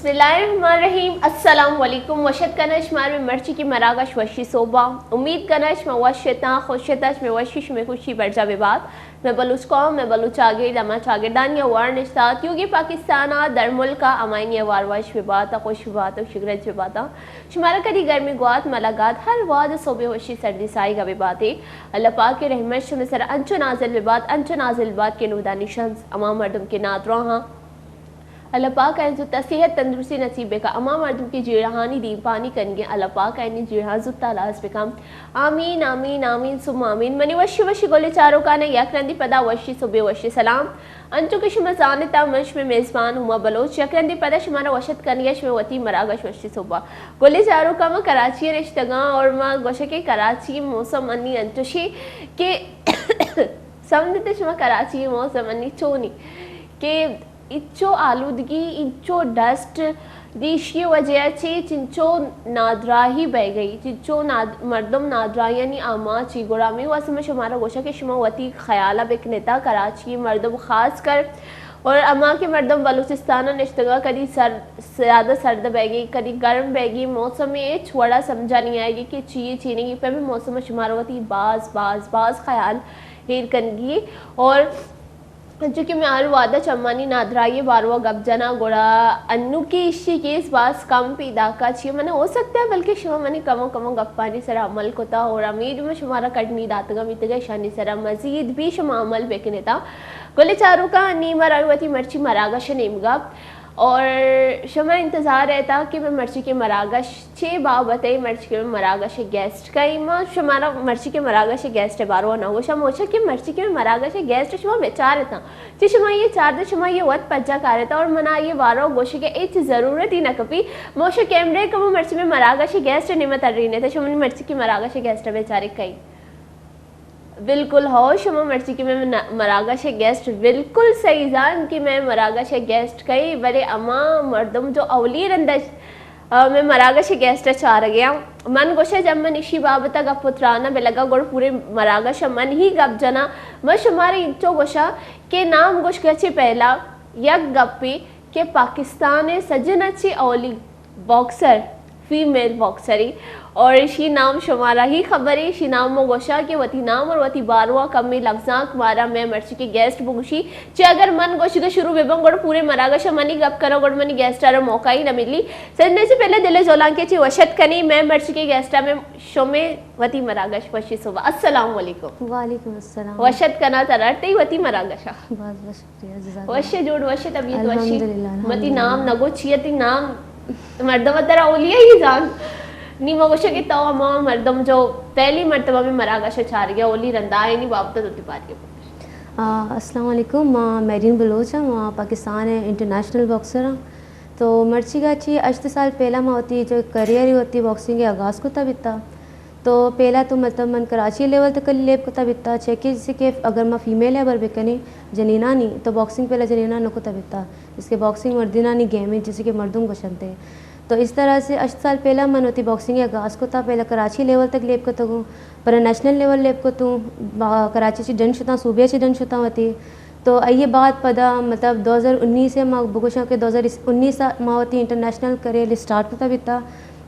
बिस्मिल्लाहिर्रहमानिर्रहीम अस्सलाम वालेकुम वशत कनश मार में मर्ची की मरागश वशी सोबा उम्मीद कनश में वशता खुशतश में वशिश में खुशी बरजा विवाद में बलूच कौम में बलूच आगिर दमा चागिरदानिया वार निश्तात योगी पाकिस्ताना दरमुल का अमाइनिया वारवाश विवाद खुश विवाद और शिगरज विवाद शुमारा कदी गर्मी गुआत मलागात हर वाद सोबे वशी सर्दी साई का विवाद है अल्लाह पाक के रहमत शुम सर अंचो नाजिल विवाद के नूदानी शंस अमाम मर्दम के नादरा अल्लाह पाक जो तसीहत तंदुरुस्ती नसीबे का अमा मर्दम की जीराहानी दी पानी करेंगे अल्लाह पाक जीरा जुत्तालास बेकम आमीन आमीन आमीन सुम आमीन मनी वशी वशी गोले चारों का ने यकरंदी पदा वशी सुबे वशी सलाम अंचु के शुमा जानता मंच में मेज़बान हुआ बलोच यकरंदी पदा शुमारा वशत कनियश में वती मरागश वशी सुबह गोले चारों का मैं कराची रिश्तगा और माँ गोशे के कराची मौसम अन्नी अंचुशी के समझते शुमा कराची मौसम अन्नी चोनी के इच्चो आलूदगी इच्चो डस्ट दिशी वजह से चिंचो नादराही बह गई चिंचो मर्दम नादरा यानी आमा ची गुरामी वासम शुमारा गोशा के शुमा वती ख्याल बेकनेता कराची मर्दम खास कर और अमा के मर्दम बलूचिस्तान निश्तगा कभी ज़्यादा सर्द बहगी कभी गर्म बहगी मौसम में छोड़ा समझा नहीं आएगी कि चीज़ चीनी की पे भी मौसम शुमारा वती बाज ख्याल हेर कनगी और जो कि मैं आर वादा चम्मानी नादरा ये बारवा गपजना गोड़ा अन्नू की इश्शी के इस बास कम पैदा का चाहिए मैंने हो सकता है बल्कि शुमा मैंने कमो गप्पानी सरा अमल को था और अमीर में शुमारा कटनी दातगा मितगा शानी सरा मजीद भी शुमा अमल बेकने था गोले चारों का अन्नी मरावती मर्ची मरागश नेमगा और शुमा इंतज़ार रहता कि मैं मर्ची के मरागश छे बाबत मर्ची के मरागश गेस्ट का इमा शुमारा मर्ची के मरागश गेस्ट है बारो ना वो शमोशा कि मर्ची के मरागश गेस्ट शुमा बेचार था जी शुमा ये चार दे शुमा ये वत पज्जा का रहता और मना ये वारो गोशे के एक ज़रूरत ही ना कभी मोशा कैमरे का वो मर्ची में मरागश गेस्ट निमत रही ने थे शुमा मर्ची की मरागश गेस्ट बेचारे कई बिल्कुल हो शुमा मर्ची की मैं मरागा से गेस्ट बिल्कुल सही जान कि मैं मरागा से गेस्ट कई बड़े अमा मर्दम जो अवली रंदश मैं मरागा से गेस्ट चार गया मन गोशे जब मन इशी बाबता गप पुत्राना बेलगा गोड़ पूरे मरागा से मन ही गप जना मैं शुमारे इंचो गोशा के नाम गोश गचे पहला यक गप्पी के पाकिस्तान सजन अच्छी अवली बॉक्सर फीमेल बॉक्सरी और इसी नाम शुमारा ही खबर है इसी नाम में गोशा के वती नाम और वती बारवा कम में लफ्जाक मारा मैं मर्ची के गेस्ट बुगशी चे अगर मन गोशी के शुरू बेबम गोड़ पूरे मरागश मनी गप करो गोड़ मनी गेस्ट आरा मौका ही न मिली सजने से पहले दिले जोलान के ची वशत कनी मैं मर्ची के गेस्ट में शो में वती मरागश वशी सुबह अस्सलाम वालेकुम वालेकुम अस्सलाम वशत कना तरते ही वती मरागशा बहुत बहुत शुक्रिया जज़ाकल्लाह वशे जोड़ वशे तबीयत वशी अल्हम्दुलिल्लाह मती नाम नगो छियती नाम मर्दम तरह औलिया ही जान नी मगोशा के तो अमा मर्दम जो पहली मर्तबा में मरागश चार गया ओली रंदाए नी बाबत होती पारी अस्सलाम वालेकुम मैरीन बलोच मां पाकिस्तान है इंटरनेशनल बॉक्सर तो मर्ची का अच्छी 8 साल पहला माँ होती जो करियर ही होती बॉक्सिंग के आगाज़ को तब इतना तो पहला तो मतलब मन कराची लेवल तक लेब को तब इतना चेक जैसे कि अगर मैं फीमेल है बर बेकनी जनीना नहीं तो बॉक्सिंग पहला जनीना नको तब इतना इसके बॉक्सिंग मर्दिना नहीं गेम है जैसे कि मर्दों को चलते तो इस तरह से 8 साल पहला मन होती बॉक्सिंग के आगाज़ को था पहला कराची लेवल तक लेब को तगूँ पर नेशनल लेवल लेब को तू कराची से डन शुता सूबे से डन शुता होती तो ये बात पदा मतलब 2019 से माँ बुगोशा के 2019 माँ होती इंटरनेशनल करियर स्टार्ट होता बीता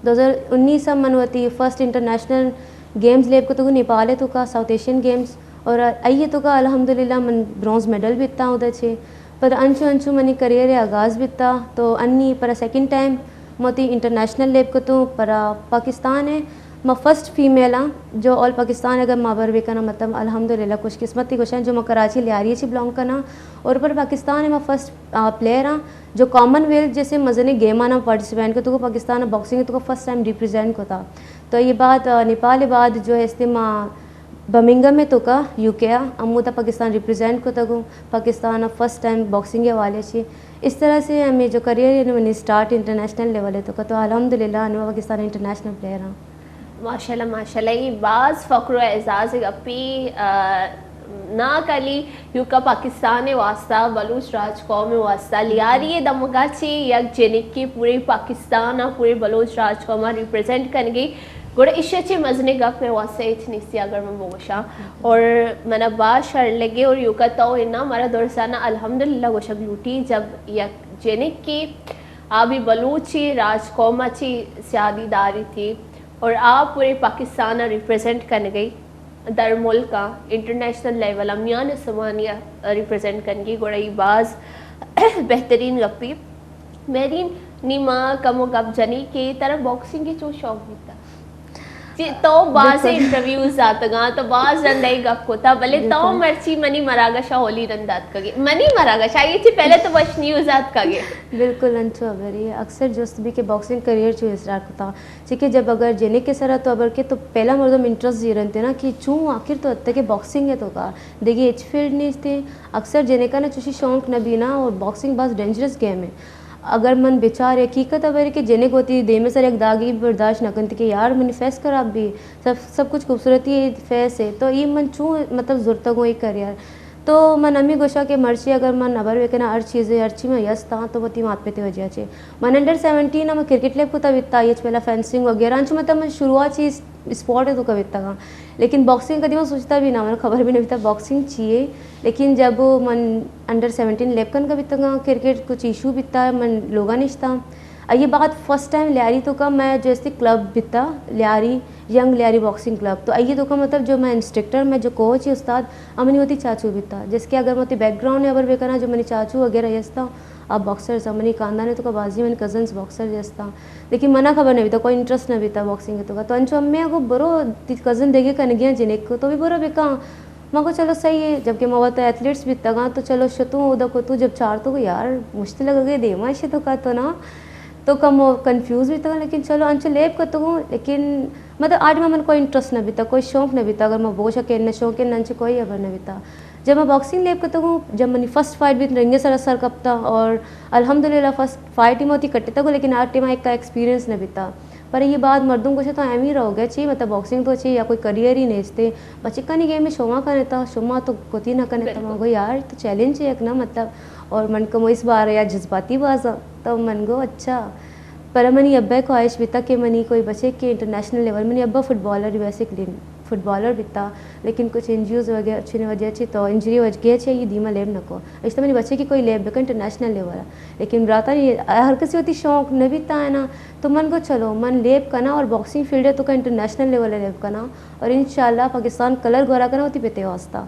2019 मन होती फर्स्ट इंटरनेशनल गेम्स लेब को तो नेपाल है तो का साउथ एशियन गेम्स और आइए तो का अल्हम्दुलिल्लाह मन ब्रॉन्ज मेडल भी इतना उधर छे पर अंशु मनी करियर आगाज़ भी इतना तो अन्नी पर सेकंड टाइम मोती इंटरनेशनल लेब को तो पर पाकिस्तान है मैं फर्स्ट फीमेल हाँ जो ऑल पाकिस्तान अगर माँ बर बेकना मतलब अल्हम्दुलिल्लाह खुशकिस्मती कुछ जो मैं कराची लियारी से बिलोंग करना और पर पाकिस्तान है मैं फर्स्ट प्लेयर हाँ जो कॉमनवेल्थ जैसे मज़े गेम आना पार्टिसिपेंट को तो पाकिस्तान बॉक्सिंग तो फर्स्ट टाइम रिप्रेजेंट को था तो ये बात नेपाल बाद जो है इस्तेमा बर्मिंघम में तो का यूके अमू था पाकिस्तान रिप्रेजेंट को तक पाकिस्तान फर्स्ट टाइम बॉक्सिंग के वाले से इस तरह से हमें जो करियर है मैंने स्टार्ट इंटरनेशनल लेवल है तो अल्हम्दुलिल्लाह मैं पाकिस्तान इंटरनेशनल प्लेयर हाँ माशाल्लाह माशाल्लाह ये बाज़ फ़ख्र एज़ाज़ गप्पी ना कली युका पाकिस्तान वास्ता बलूच राज कौम वास्ता लियारी दमगाची यक जेनिक की पूरे पाकिस्तान पूरे बलूच राज कौम रिप्रेजेंट करेंगे गोड़े इश्चे मजने गप में वास्ते इतनी सी अगर मैं बोशा और मैंने बात शर लगे और युका तो इन्ना हमारा दोरसाना अल्हम्दुलिल्लाह गोशा ब्यूटी जब यक जेनिक की अभी बलूची राजकौमाची सियादीदारी थी और आप पूरे पाकिस्तान रिप्रेजेंट करने गई दर मुल्क का इंटरनेशनल लेवल अमियान समानिया रिप्रेजेंट करने की गोड़ई बाज बेहतरीन गप्पी मेरी नीमा कमो गप जनी के तरफ बॉक्सिंग के चो शौक भी था तो बाज से इंटरव्यूज आतगा तो बाज रंदाई गप होता भले तो मर्ची मनी मरागशा होली रंदात कगे मनी मरागशा ये थी पहले तो बस न्यूज आत कगे बिल्कुल अंचो अबरी अक्सर जोस्त भी के बॉक्सिंग करियर चो स्टार्ट होता चिके जब अगर जेने के सरा तो अबर के तो पहला मर्दम इंटरेस्ट जी रहते ना कि चूँ आखिर तो अत्ते के बॉक्सिंग है तो का देखिए एच फील्ड नहीं थे अक्सर जेने का ना चुशी शौक न भी ना और बॉक्सिंग बहुत डेंजरस गेम है अगर मन बेचार हकीकत अबर के जेने को होती दे में सर एक दागी बर्दाश्त न करती कि यार मैंने फेस कर आप भी सब कुछ खूबसूरती फेस है तो ये मन चूँ मतलब ज़रूरत को ही कर यार तो मन अम्मी गोशा के मर्ची अगर मन अबर वे ना हर चीज़ें अर्ची में यस था तो वो ती मात पे ते वजह चे मन अंडर 17 हम क्रिकेट लेप को तब इतना ये पहला फेंसिंग वगैरह अंच मतलब मन शुरुआत चीज़ स्पॉट है तो कभी तक लेकिन बॉक्सिंग कभी मैं सोचता भी ना मैंने खबर भी नहीं था बॉक्सिंग चाहिए लेकिन जब मन अंडर 17 लेपकन का भी तक क्रिकेट कुछ इशू बीता मन लोगा नहीं था ये बात फर्स्ट टाइम लियारी तो का मैं जैसे क्लब बीता Lyari young Lyari boxing club तो आइए तो का मतलब जो मैं इंस्ट्रक्टर मैं जो कोच है उस्ताद अमनी होती चाचू बीता जिसके अगर मोती बैकग्राउंड है अगर वे करना जो मैंने चाचू वगैरह यस्ता अब बॉक्सर्स मनी खानदान है तो का बाजी मैंने कजन्स बॉक्सर जैसा लेकिन मना खबर नहीं था कोई इंटरेस्ट नहीं था बॉक्सिंग है तो अंचो अम्मे को बरो कज़न देगे कन गया जिने को तो भी बरो बेका मको चलो सही है जबकि मैं तो एथलीट्स भी तगा तो चलो शतू उदा को तू जब चार तो यार मुश्किल लग गई दे माशे तो का तो ना तो कम कंफ्यूज भी था लेकिन चलो अंचो लेप कर तो हूँ लेकिन मतलब आज में मन कोई इंटरेस्ट नहीं बीता कोई शौक नहीं बीता अगर मैं बोश के न शौक है नंच कोई अबर नहीं बीता जब मैं बॉक्सिंग लेप करता हूँ जब मैंने फर्स्ट फाइट भी रंगे सर कपता और अल्हम्दुलिल्लाह फर्स्ट फाइट ही होती कट्टे तक लेकिन आठ टीम एक का एक्सपीरियंस नहीं बीता पर ये बात मर्दों को से तो एम ही रहो गया चाहिए मतलब बॉक्सिंग तो चाहिए या कोई करियर ही नहीं थे बच्चे का नहीं गेम में शोमा का नहीं था शोमा तो कोती ना करने था मगो यार तो चैलेंज है एक ना मतलब और मन को इस बार या जज्बाती बाजा तो मन गो अच्छा पर मनी अब्बा ख्वाहिश बीता कि मनी कोई बचे के इंटरनेशनल लेवल मनी अब्बा फुटबॉलर बेसिकली फुटबॉलर बीता लेकिन कुछ इंजरीज वगैरह अच्छी वजह अच्छी तो इंजरी वजह गए छे ये धीमा लेब नको इस मैंने बच्चे की कोई लेब बेका इंटरनेशनल लेवल लेकिन ब्राता ये हर किसी होती शौक न बीता है ना तो मन को चलो मन लेब करना और बॉक्सिंग फील्ड है तो का इंटरनेशनल लेवल है लेब करना और इंशाल्लाह पाकिस्तान कलर गोरा करना होती पेते वास्ता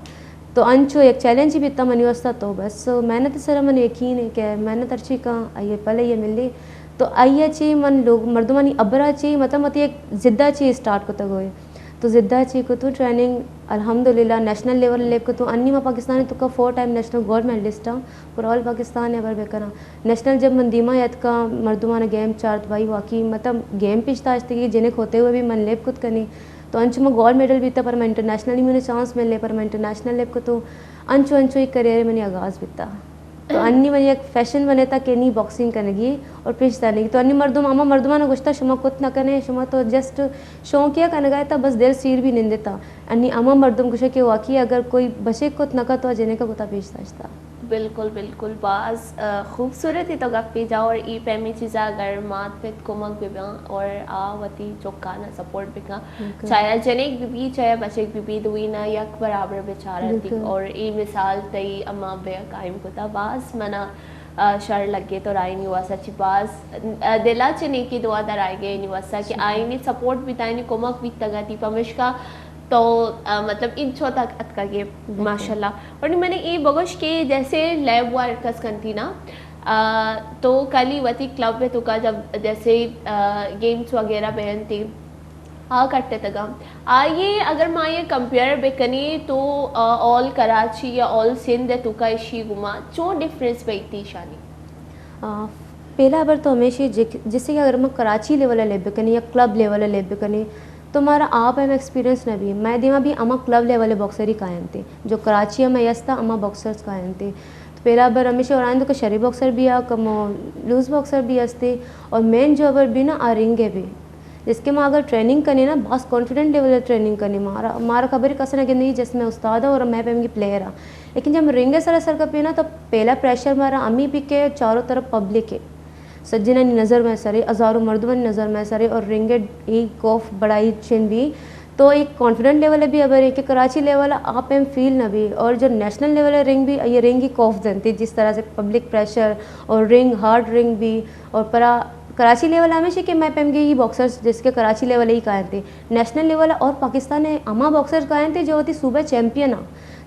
तो अंचो एक चैलेंज ही बीता मनी वास्ता तो बस मेहनत सर मन यकीन है कि मेहनत अच्छी कहाँ आइए पहले ये मिली तो आइए चाहिए मन लोग मर्दमानी अबरा चाहिए मतलब एक ज़िद्दा चाहिए स्टार्ट को तक हुए तो ज़िद्दा चाहिए को तो ट्रेनिंग अल्हम्दुलिल्लाह नेशनल लेवल ले को तो अन्नी में पाकिस्तानी तो का 4 time national gold medalist for all Pakistan है अबर बेकना नेशनल जब मंदीमा यद का मर्दमाना गेम चार्ट भाई वाकई मतलब गेम पिछता आज तक जिन्हें खोते हुए भी मन लेप खुद करनी तो अंचु में गोल्ड मेडल बीता पर मैं इंटरनेशनली मैंने चांस मिले पर मैं इंटरनेशनल लेप को तो अंचु ही करियर मैंने आगाज़ बीता तो अन्नी मैंने एक फैशन बने था कि नहीं बॉक्सिंग करेगी और पिछता नहीं तो अन्नी मर्दुमा ने गुस्ता शुमा कुछ ना करने शुमा तो जस्ट शौकिया करने गया था बस देर सीर भी नहीं देता अन्नी अमा मर्दुम कुछ के वाकई अगर कोई बचे कुछ ना का तो जेने का बुता पिछता बिल्कुल बिल्कुल बाज खूबसूरत ही तो गप्पी जाओ और ई पैमी चीज़ा अगर मात पे कुमक बिबा और आवती चौकाना सपोर्ट बिका चाहे जनेक बीबी चाहे बचेक बीबी दुई ना यक बराबर बेचारा थी और ई मिसाल तई अम्मा बे कायम कोता बाज मना शर लगे तो राय नहीं हुआ सच्ची बाज दिला चने की दुआ दर आए गए नहीं हुआ कि आईनी सपोर्ट बिताई कुमक भी तगती पमिश का तो मतलब इन छोटा अतका के माशाल्लाह और मैंने ये बगोश के जैसे लैब वर्कर्स करती ना तो कल ही वती क्लब में तो का जब जैसे गेम्स वगैरह पहनती करते तक ये अगर मैं ये कंपेयर बेकनी तो ऑल कराची या ऑल सिंध है तो का इशी गुमा जो डिफरेंस पैती शानी पहला बार तो हमेशा जैसे कि अगर मैं कराची लेवल ले बेकनी या क्लब लेवल ले बेकनी तो हमारा आप एम एक्सपीरियंस न भी मैं दिमा भी अमा क्लब लेवल बॉक्सर ही कायम थे जो कराची में यस था अमा बॉक्सर्स कायम थे तो पहला बार हमेशा और तो शरी बॉक्सर भी आ कम लूज बॉक्सर भी हंसते और मेन जो अगर भी ना आरेंगे भी जिसके मैं अगर ट्रेनिंग करनी ना बहुत कॉन्फिडेंट लेवल ट्रेनिंग करनी मारा खबर ही कसना कि जिसमें उस्ताद है और मैं पे की प्लेयर हाँ लेकिन जब रिंगे सर का पीना तो पहला प्रेशर मारा अम्मी भी के चारों तरफ पब्लिक है सज्जना नज़र में सरे हज़ारों मर्दवन नज़र में सरे और रिंगे एक कॉफ बड़ाई चिन भी तो एक कॉन्फिडेंट लेवल है भी अबर है कि कराची लेवल आप एम फील ना भी, और जो नेशनल लेवल है रिंग भी ये रिंग की कॉफ जनती जिस तरह से पब्लिक प्रेशर और रिंग हार्ड रिंग भी और परा कराची लेवल हमेशा कि मैं पेम ही बॉक्सर्स जिसके कराची लेवल ही कायम थे नेशनल लेवल और पाकिस्तान ने अमा बॉक्सर्स कायम थे जो होती सूबे चैंपियन आ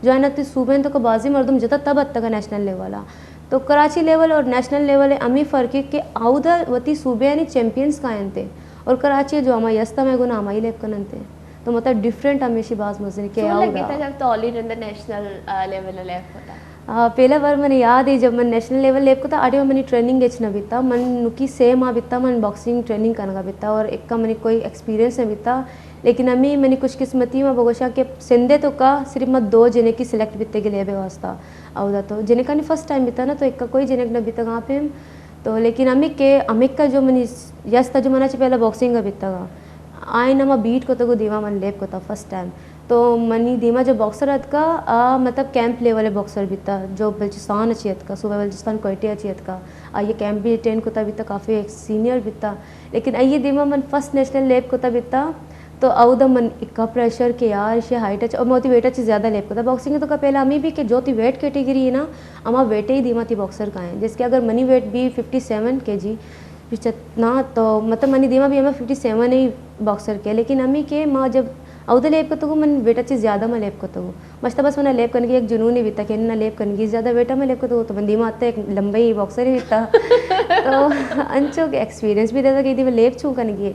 जो है ना सूबे तो को बाजी मरदम जता तब तक नेशनल लेवल आ तो कराची लेवल और नेशनल लेवल है अमी फ़र्क है कि आउदा वती सूबे यानी चैंपियंस कायम थे और कराची जो हमारी यस्ता में गुना हमारी लेप कनन थे तो मतलब डिफरेंट हमेशा बात मजे के लगता जब तो all in the national level लेप होता पहला बार मैंने याद है जब मैं नेशनल लेवल लेप को था आटे में मैंने ट्रेनिंग इच्छा बीता मन नुकी सेम आ बीता मन बॉक्सिंग ट्रेनिंग करना बीता और एक का मैंने कोई एक्सपीरियंस नहीं बीता लेकिन अमी मैंने कुछ किस्मती में बगोशा के सिंधे तो का सिर्फ मैं 2 जने की सिलेक्ट बीते के लिए व्यवस्था आउदा तो जने का नहीं फर्स्ट टाइम बीता ना तो एक का कोई जने का बीता कहाँ पे तो लेकिन अमिक का जो मैंने यस था जो मना पहला बॉक्सिंग का बीता आए ना मैं बीट को तो दीवा मन लेप को था फर्स्ट टाइम तो मनी दीमा जो बॉक्सर हद का मतलब कैंप लेवल है बॉक्सर भी था जो बलूचिस्तान अच्छी हद का सुबह बलूचिस्तान कोयटे अच्छी हद का ये कैंप भी अटेंड को था भी था काफ़ी एक सीनियर भी था लेकिन आइए दीमा मन फर्स्ट नेशनल लेप को था भी था तो आउदा मन इक्का प्रेशर के यार इसे हाइट अच्छी और मोती वेट अच्छी ज़्यादा लेप को था बॉक्सिंग तो का पहला हमें भी कि जो थी वेट कैटेगरी है ना अमा वेटे ही दीमा थी बॉक्सर का है जिसके अगर मनी वेट भी 57 kg ना तो मतलब मनी दीमा भी हमें 57 ही बॉक्सर के लेकिन हमें के माँ जब अवधे लेप को मन वेट अच्छी ज़्यादा मैं लेप को मस्त बस मैंने लेप करने की एक जुनून ही बीता कि ना लेप करने की ज़्यादा वेटा में लेप को तो बंदी में आता एक लंबाई बॉक्सर ही बीता तो अंचो के एक्सपीरियंस भी देता कि मैं लेप छू करने की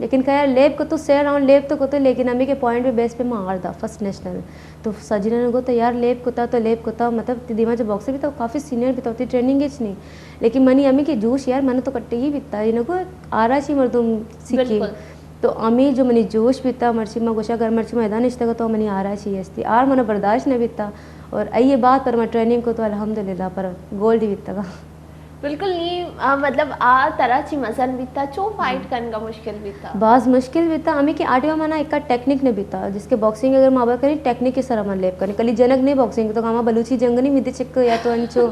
लेकिन क्या यार लेप को तो से राउंड लेप तो को तो लेकिन अमी के पॉइंट पे बेस पे मार था फर्स्ट नेशनल तो सजना ने को तो यार लेप को था तो लेप को था मतलब दीमा जो बॉक्सर भी था काफ़ी सीनियर भी था होती ट्रेनिंग एज नहीं लेकिन मनी अमी के जूश यार मैंने तो कट्टे ही बीता इनको आरा ची मर्दुम सीखी तो अमी जो मनी जोश बीता मर्ची में गोशा घर मर्ची मैदान इश्ता तो मनी आ रहा चाहिए आर मना बर्दाश्त नहीं बीता और ये बात पर मैं ट्रेनिंग को तो अल्हम्दुलिल्लाह पर गोल्ड ही बीता बिल्कुल नहीं मतलब तरह ची मजन बीता चो फाइट करने का मुश्किल बीता बाज मुश्किल बीता अमी के आटे में मना एक टेक्निक ने बीता जिसके बॉक्सिंग अगर माँ करी टेक्निक के सर मन लेप करनी कली जनक नहीं बॉक्सिंग तो कामा बलूची जंग नहीं मिदी चिक या तो अंचो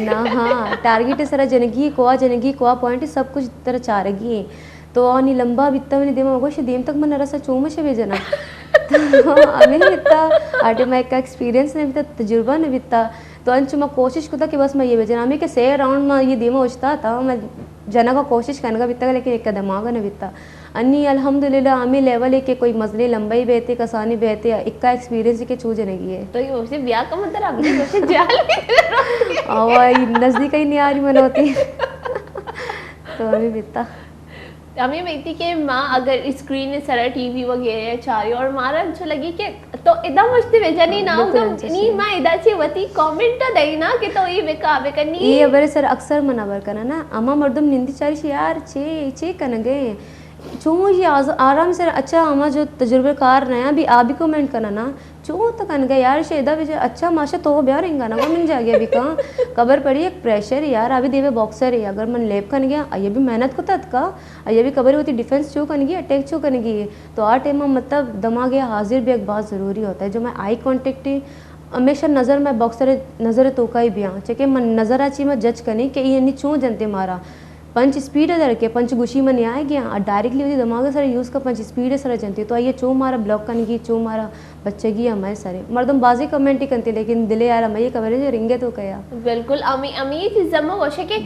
ना हाँ टारगेट सर जनगी कोआ पॉइंट सब कुछ तरह चारेगी तो आणि लंबा बित्ता मैंने देमा गोश देम तक मन रसा चोमशे भेजना तो अभी बित्ता आटे में एक एक्सपीरियंस ने बित्ता तजुर्बा ने बित्ता तो अंच मैं कोशिश करता कि बस मैं ये भेजना हमें के से राउंड में ये देमा उछता था मैं जना का कोशिश करने का बित्ता लेकिन एक दिमाग ने बित्ता अन्नी अल्हम्दुलिल्लाह आमी लेवल है कि कोई मसले लंबाई बेहते कसानी बेहते इक्का एक्सपीरियंस के चूज नहीं है तो ये उसे ब्याह का मतलब अगली वैसे जाल आवाज नजदीक ही नहीं आ रही मन होती तो अभी बित्ता हमें बेटी के माँ अगर स्क्रीन सारा टीवी वगैरह चारी और मारा अच्छो लगी कि तो इदा मस्ती भेजा नहीं ना तो नहीं माँ इदा ची वती कमेंट दई ना कि तो ये बेका बेका नहीं ये बरे सर अक्सर मनावर करना ना अम्मा मर्दम निंदी चारी से यार चे कनगे चो ये आराम से अच्छा अम्मा जो तजुर्बेकार रहे अभी आप भी कमेंट करना ना चो तो कन गए यार शेदा भी अच्छा माशा तो ब्याह रहेगा ना वो मिल जाएगा अभी कहाँ खबर पड़ी एक प्रेशर यार अभी देवे बॉक्सर है अगर मन लेप कन गया ये भी मेहनत को तक का ये भी खबर होती डिफेंस चो कन गई अटैक चो कन गई तो आ टाइम मतलब दमाग या हाजिर भी एक बात ज़रूरी होता है जो मैं आई कॉन्टेक्ट हमेशा नज़र में बॉक्सर नज़र तो का ही भी चेके मन नज़र आची मैं जज करनी कि ये नहीं चो जनते मारा पंच स्पीड है लड़के पंच गुशी में नहीं आए गया और डायरेक्टली होती दिमाग सारे यूज़ का पंच स्पीड है सारा जनती तो ये चो मारा ब्लॉक करने की चो मारा बच्चे की हमारे सारे मर्दम बाजी कमेंट ही करती लेकिन दिले यार हमारे कवर जो रिंगे तो कया बिल्कुल अमी अमी ये चीज़ जमा वोशे के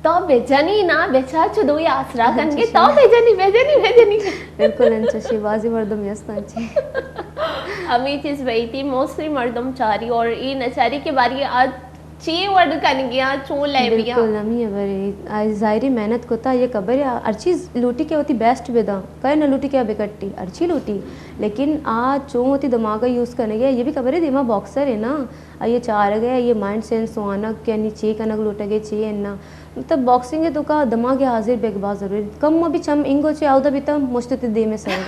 तो बेचनी ना बेचा चुदो या आसरा करके तो बेचनी बिल्कुल अंचशी बाजी मर्दम यस्ता अंची अमी चीज़ वही थी मोस्टली मर्दम चारी और ये नचारी के बारे आज चे वर्ड करने गया चो ले बिया बिल्कुल नमी है बरे जाहिरी मेहनत को था ये खबर है हर चीज़ लूटी के होती बेस्ट बेदा कहे ना लूटी क्या बेकट्टी अच्छी लूटी लेकिन चो होती दिमाग यूज़ करने गया ये भी खबर है दिमाग बॉक्सर है ना ये चार गया ये माइंड सेंस होना क्या नहीं चे कनक लूट गए चे ना मतलब बॉक्सिंग है तो का दिमाग हाजिर बेग बात जरूरी कम अभी चम इंगो चे आउदा भी तम मुश्त दे में सर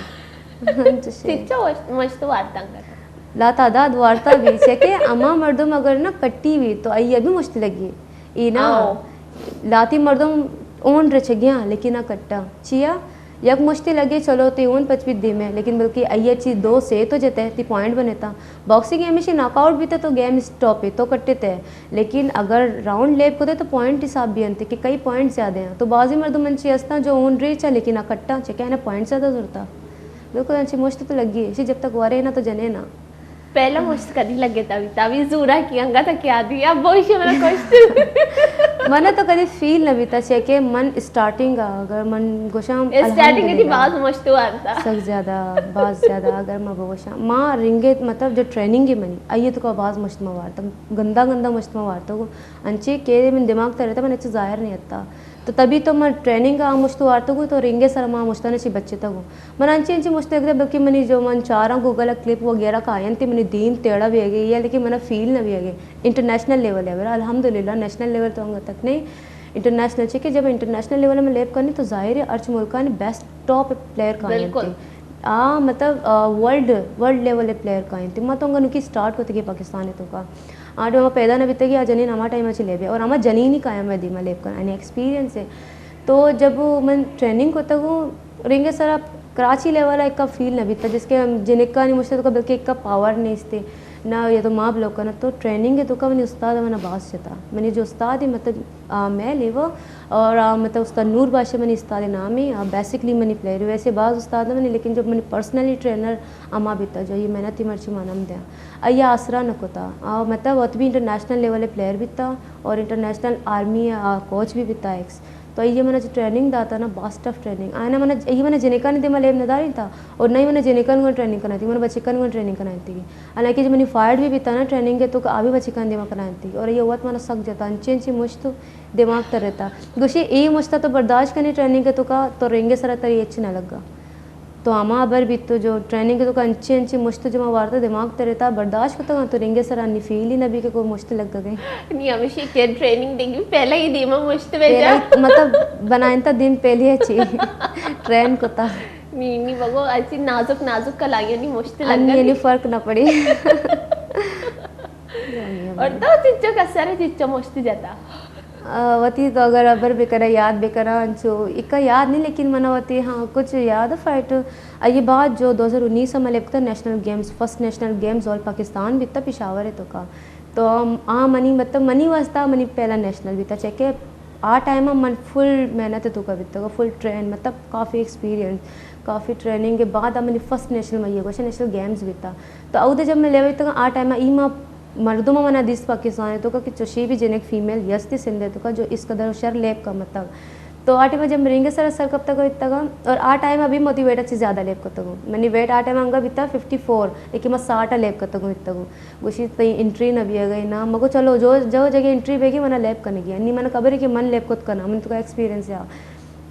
मस्त वार्ता कर ला तादाद वार्ता भी चेके अम्मा मर्दम अगर ना कट्टी हुई तो आई अभी मुश्किल लगी ये ना लाती मर्दम ओन रच गया लेकिन ना कट्टा चिया यक मुश्किल लगे चलो ते ओन पचपी दे में लेकिन बल्कि आई चीज 2 से तो जते ती पॉइंट बने था बॉक्सिंग हमेशा नॉकआउट भी थे तो गेम स्टॉप है तो कट्टे थे लेकिन अगर राउंड लेप होते तो पॉइंट हिसाब भी अंते कि कई पॉइंट ज़्यादा हैं तो बाजी मर्दम मंची हंसता जो ओन रीच है लेकिन ना कट्टा चेके ना पॉइंट ज़्यादा जरूरत बिल्कुल अच्छी मुश्त तो लगी है जब तक वरे ना तो जने ना पहिला मुश्त कधी लगे तवी जोरा की अंगा तक याद ही अब भविष्य मला क्वेश्चन मन तो कभी फील न बीता छे के मन स्टार्टिंग अगर मन गोशाम स्टार्टिंग की बात मुश्त आता सक ज्यादा अगर मैं गोशा माँ रिंगे मतलब जो ट्रेनिंग की मनी आइए तो को आवाज़ मुश्त में वारता गंदा गंदा मुश्त में वारता को अंचे के मन दिमाग तर रहता मन अच्छे जाहिर नहीं आता तो तभी तो मैं ट्रेनिंग का मुश्त वारता को तो रिंगे सर माँ मुश्ता ने बच्चे तक मन अंचे अंचे मुश्त लगता बल्कि मनी जो मन चारा गूगल क्लिप वगैरह का आयन थी मनी दीन तेड़ा भी है या लेकिन मैंने फील न भी है इंटरनेशनल लेवल है अल्हम्दुलिल्लाह नेशनल लेवल तो अंग तक नहीं इंटरनेशनल चाहिए कि जब इंटरनेशनल लेवल में लेप करनी तो जाहिर है अर्च मुल्का ने बेस्ट टॉप प्लेयर का बिल्कुल मतलब वर्ल्ड लेवल प्लेयर का थी मैं तो उनकी स्टार्ट होती कि पाकिस्तान है तो का आठ वहाँ पैदा न बीते कि जनीन हमारा टाइम अच्छी लेबे और हमारा जनीन ही कायम है दीमा लेप कर यानी एक्सपीरियंस है तो जब मैं ट्रेनिंग होता हूँ रिंगे सर आप कराची लेवल एक का फील न बीता जिसके जिनका नहीं मुझसे तो बल्कि एक का पावर नहीं इसते ना ये तो माँ लोग का ना तो ट्रेनिंग है तो का मैंने उस्ताद मैंने बास चता मैंने जो उस्ताद है मतलब मैं लेवा और मतलब उस्ताद नूर बादशाह मैंने उस्ताद नाम ही बेसिकली मैंने प्लेयर वैसे बाज़ उस्ताद है मैंने लेकिन जब मैंने पर्सनली ट्रेनर अमा बीता जो ये मेहनत ही मर्ची मानम दिया अय्या आसरा न कोता मतलब वो भी इंटरनेशनल लेवल प्लेयर बीता और इंटरनेशनल आर्मी कोच भी बीता एक्स तो ये मैंने जो ट्रेनिंग दाता ना बास्ट ऑफ ट्रेनिंग आना मैंने ये मैंने जिनेका नहीं दे मैं लेब नदारी था और नहीं मैंने जिनेकन को ट्रेनिंग कराई थी मैंने बच्चिकन को ट्रेनिंग कराई थी हालांकि जब मैंने फायर्ड भी बीता ना ट्रेनिंग के तो अभी बच्चिकन दिमाग कराई थी और ये हुआ मैंने सक जाता अंची अंची मुश्त दिमाग तर रहता गुशी ये मुश्ता तो बर्दाश्त करनी ट्रेनिंग के तो रेंगे सर तरी अच्छी ना लगा तो आमा अबर भी तो जो ट्रेनिंग के तो अंची अंची मुश्त जो मैं वारता दिमाग तर रहता बर्दाश्त होता तो रेंगे सर अन्नी फील ही नबी के कोई मुश्त लग गई नहीं हमेशा के ट्रेनिंग देंगी पहले ही दीमा मुश्त भेजा मतलब बनाइन था दिन पहले अच्छी ट्रेन को था नहीं बगो ऐसी नाजुक नाजुक का लागे नहीं मुश्त लग अन्नी नहीं फर्क ना पड़ी और तो चिच्चो का सारे चिच्चो मुश्त जाता वती तो अगर अबर बेकरा याद बेकरा जो इक्का याद नहीं लेकिन मना वती हाँ कुछ याद है फाइट ये बात जो 2019 में लगता national games first national games all Pakistan भी था पिशावर है तो मनी मतलब मनी वास्ता मनी पहला नेशनल भी था चेके टाइम मन फुल मेहनत है तो का बीता फुल ट्रेन मतलब काफ़ी एक्सपीरियंस काफ़ी ट्रेनिंग के बाद मनी फर्स्ट नेशनल में ये क्वेश्चन नेशनल गेम्स भी था तो अवधे जब मैं लेवे तक टाइम ई माँ मर्दों में मना दिस पाकिस्तान है तो का कि चुशी भी जिन्हें फीमेल यस्ती सिंधे तो का जो इस कदर शर लेप का मतलब तो आटे में जब मरेंगे सर कब तक इतना और टाइम अभी मोती वेट अच्छी ज़्यादा लेप करता हूँ मैंने वेट टाइम अंगा बीता 54 लेकिन मैं 60 लेप करता हूँ इतना गुशी तो इंट्री न भी आ गई ना मको चलो जो जगह इंट्री बेगी मैंने लेप करने की नहीं मैंने खबर है कि मन लेप खुद करना मैंने तो का एक्सपीरियंस है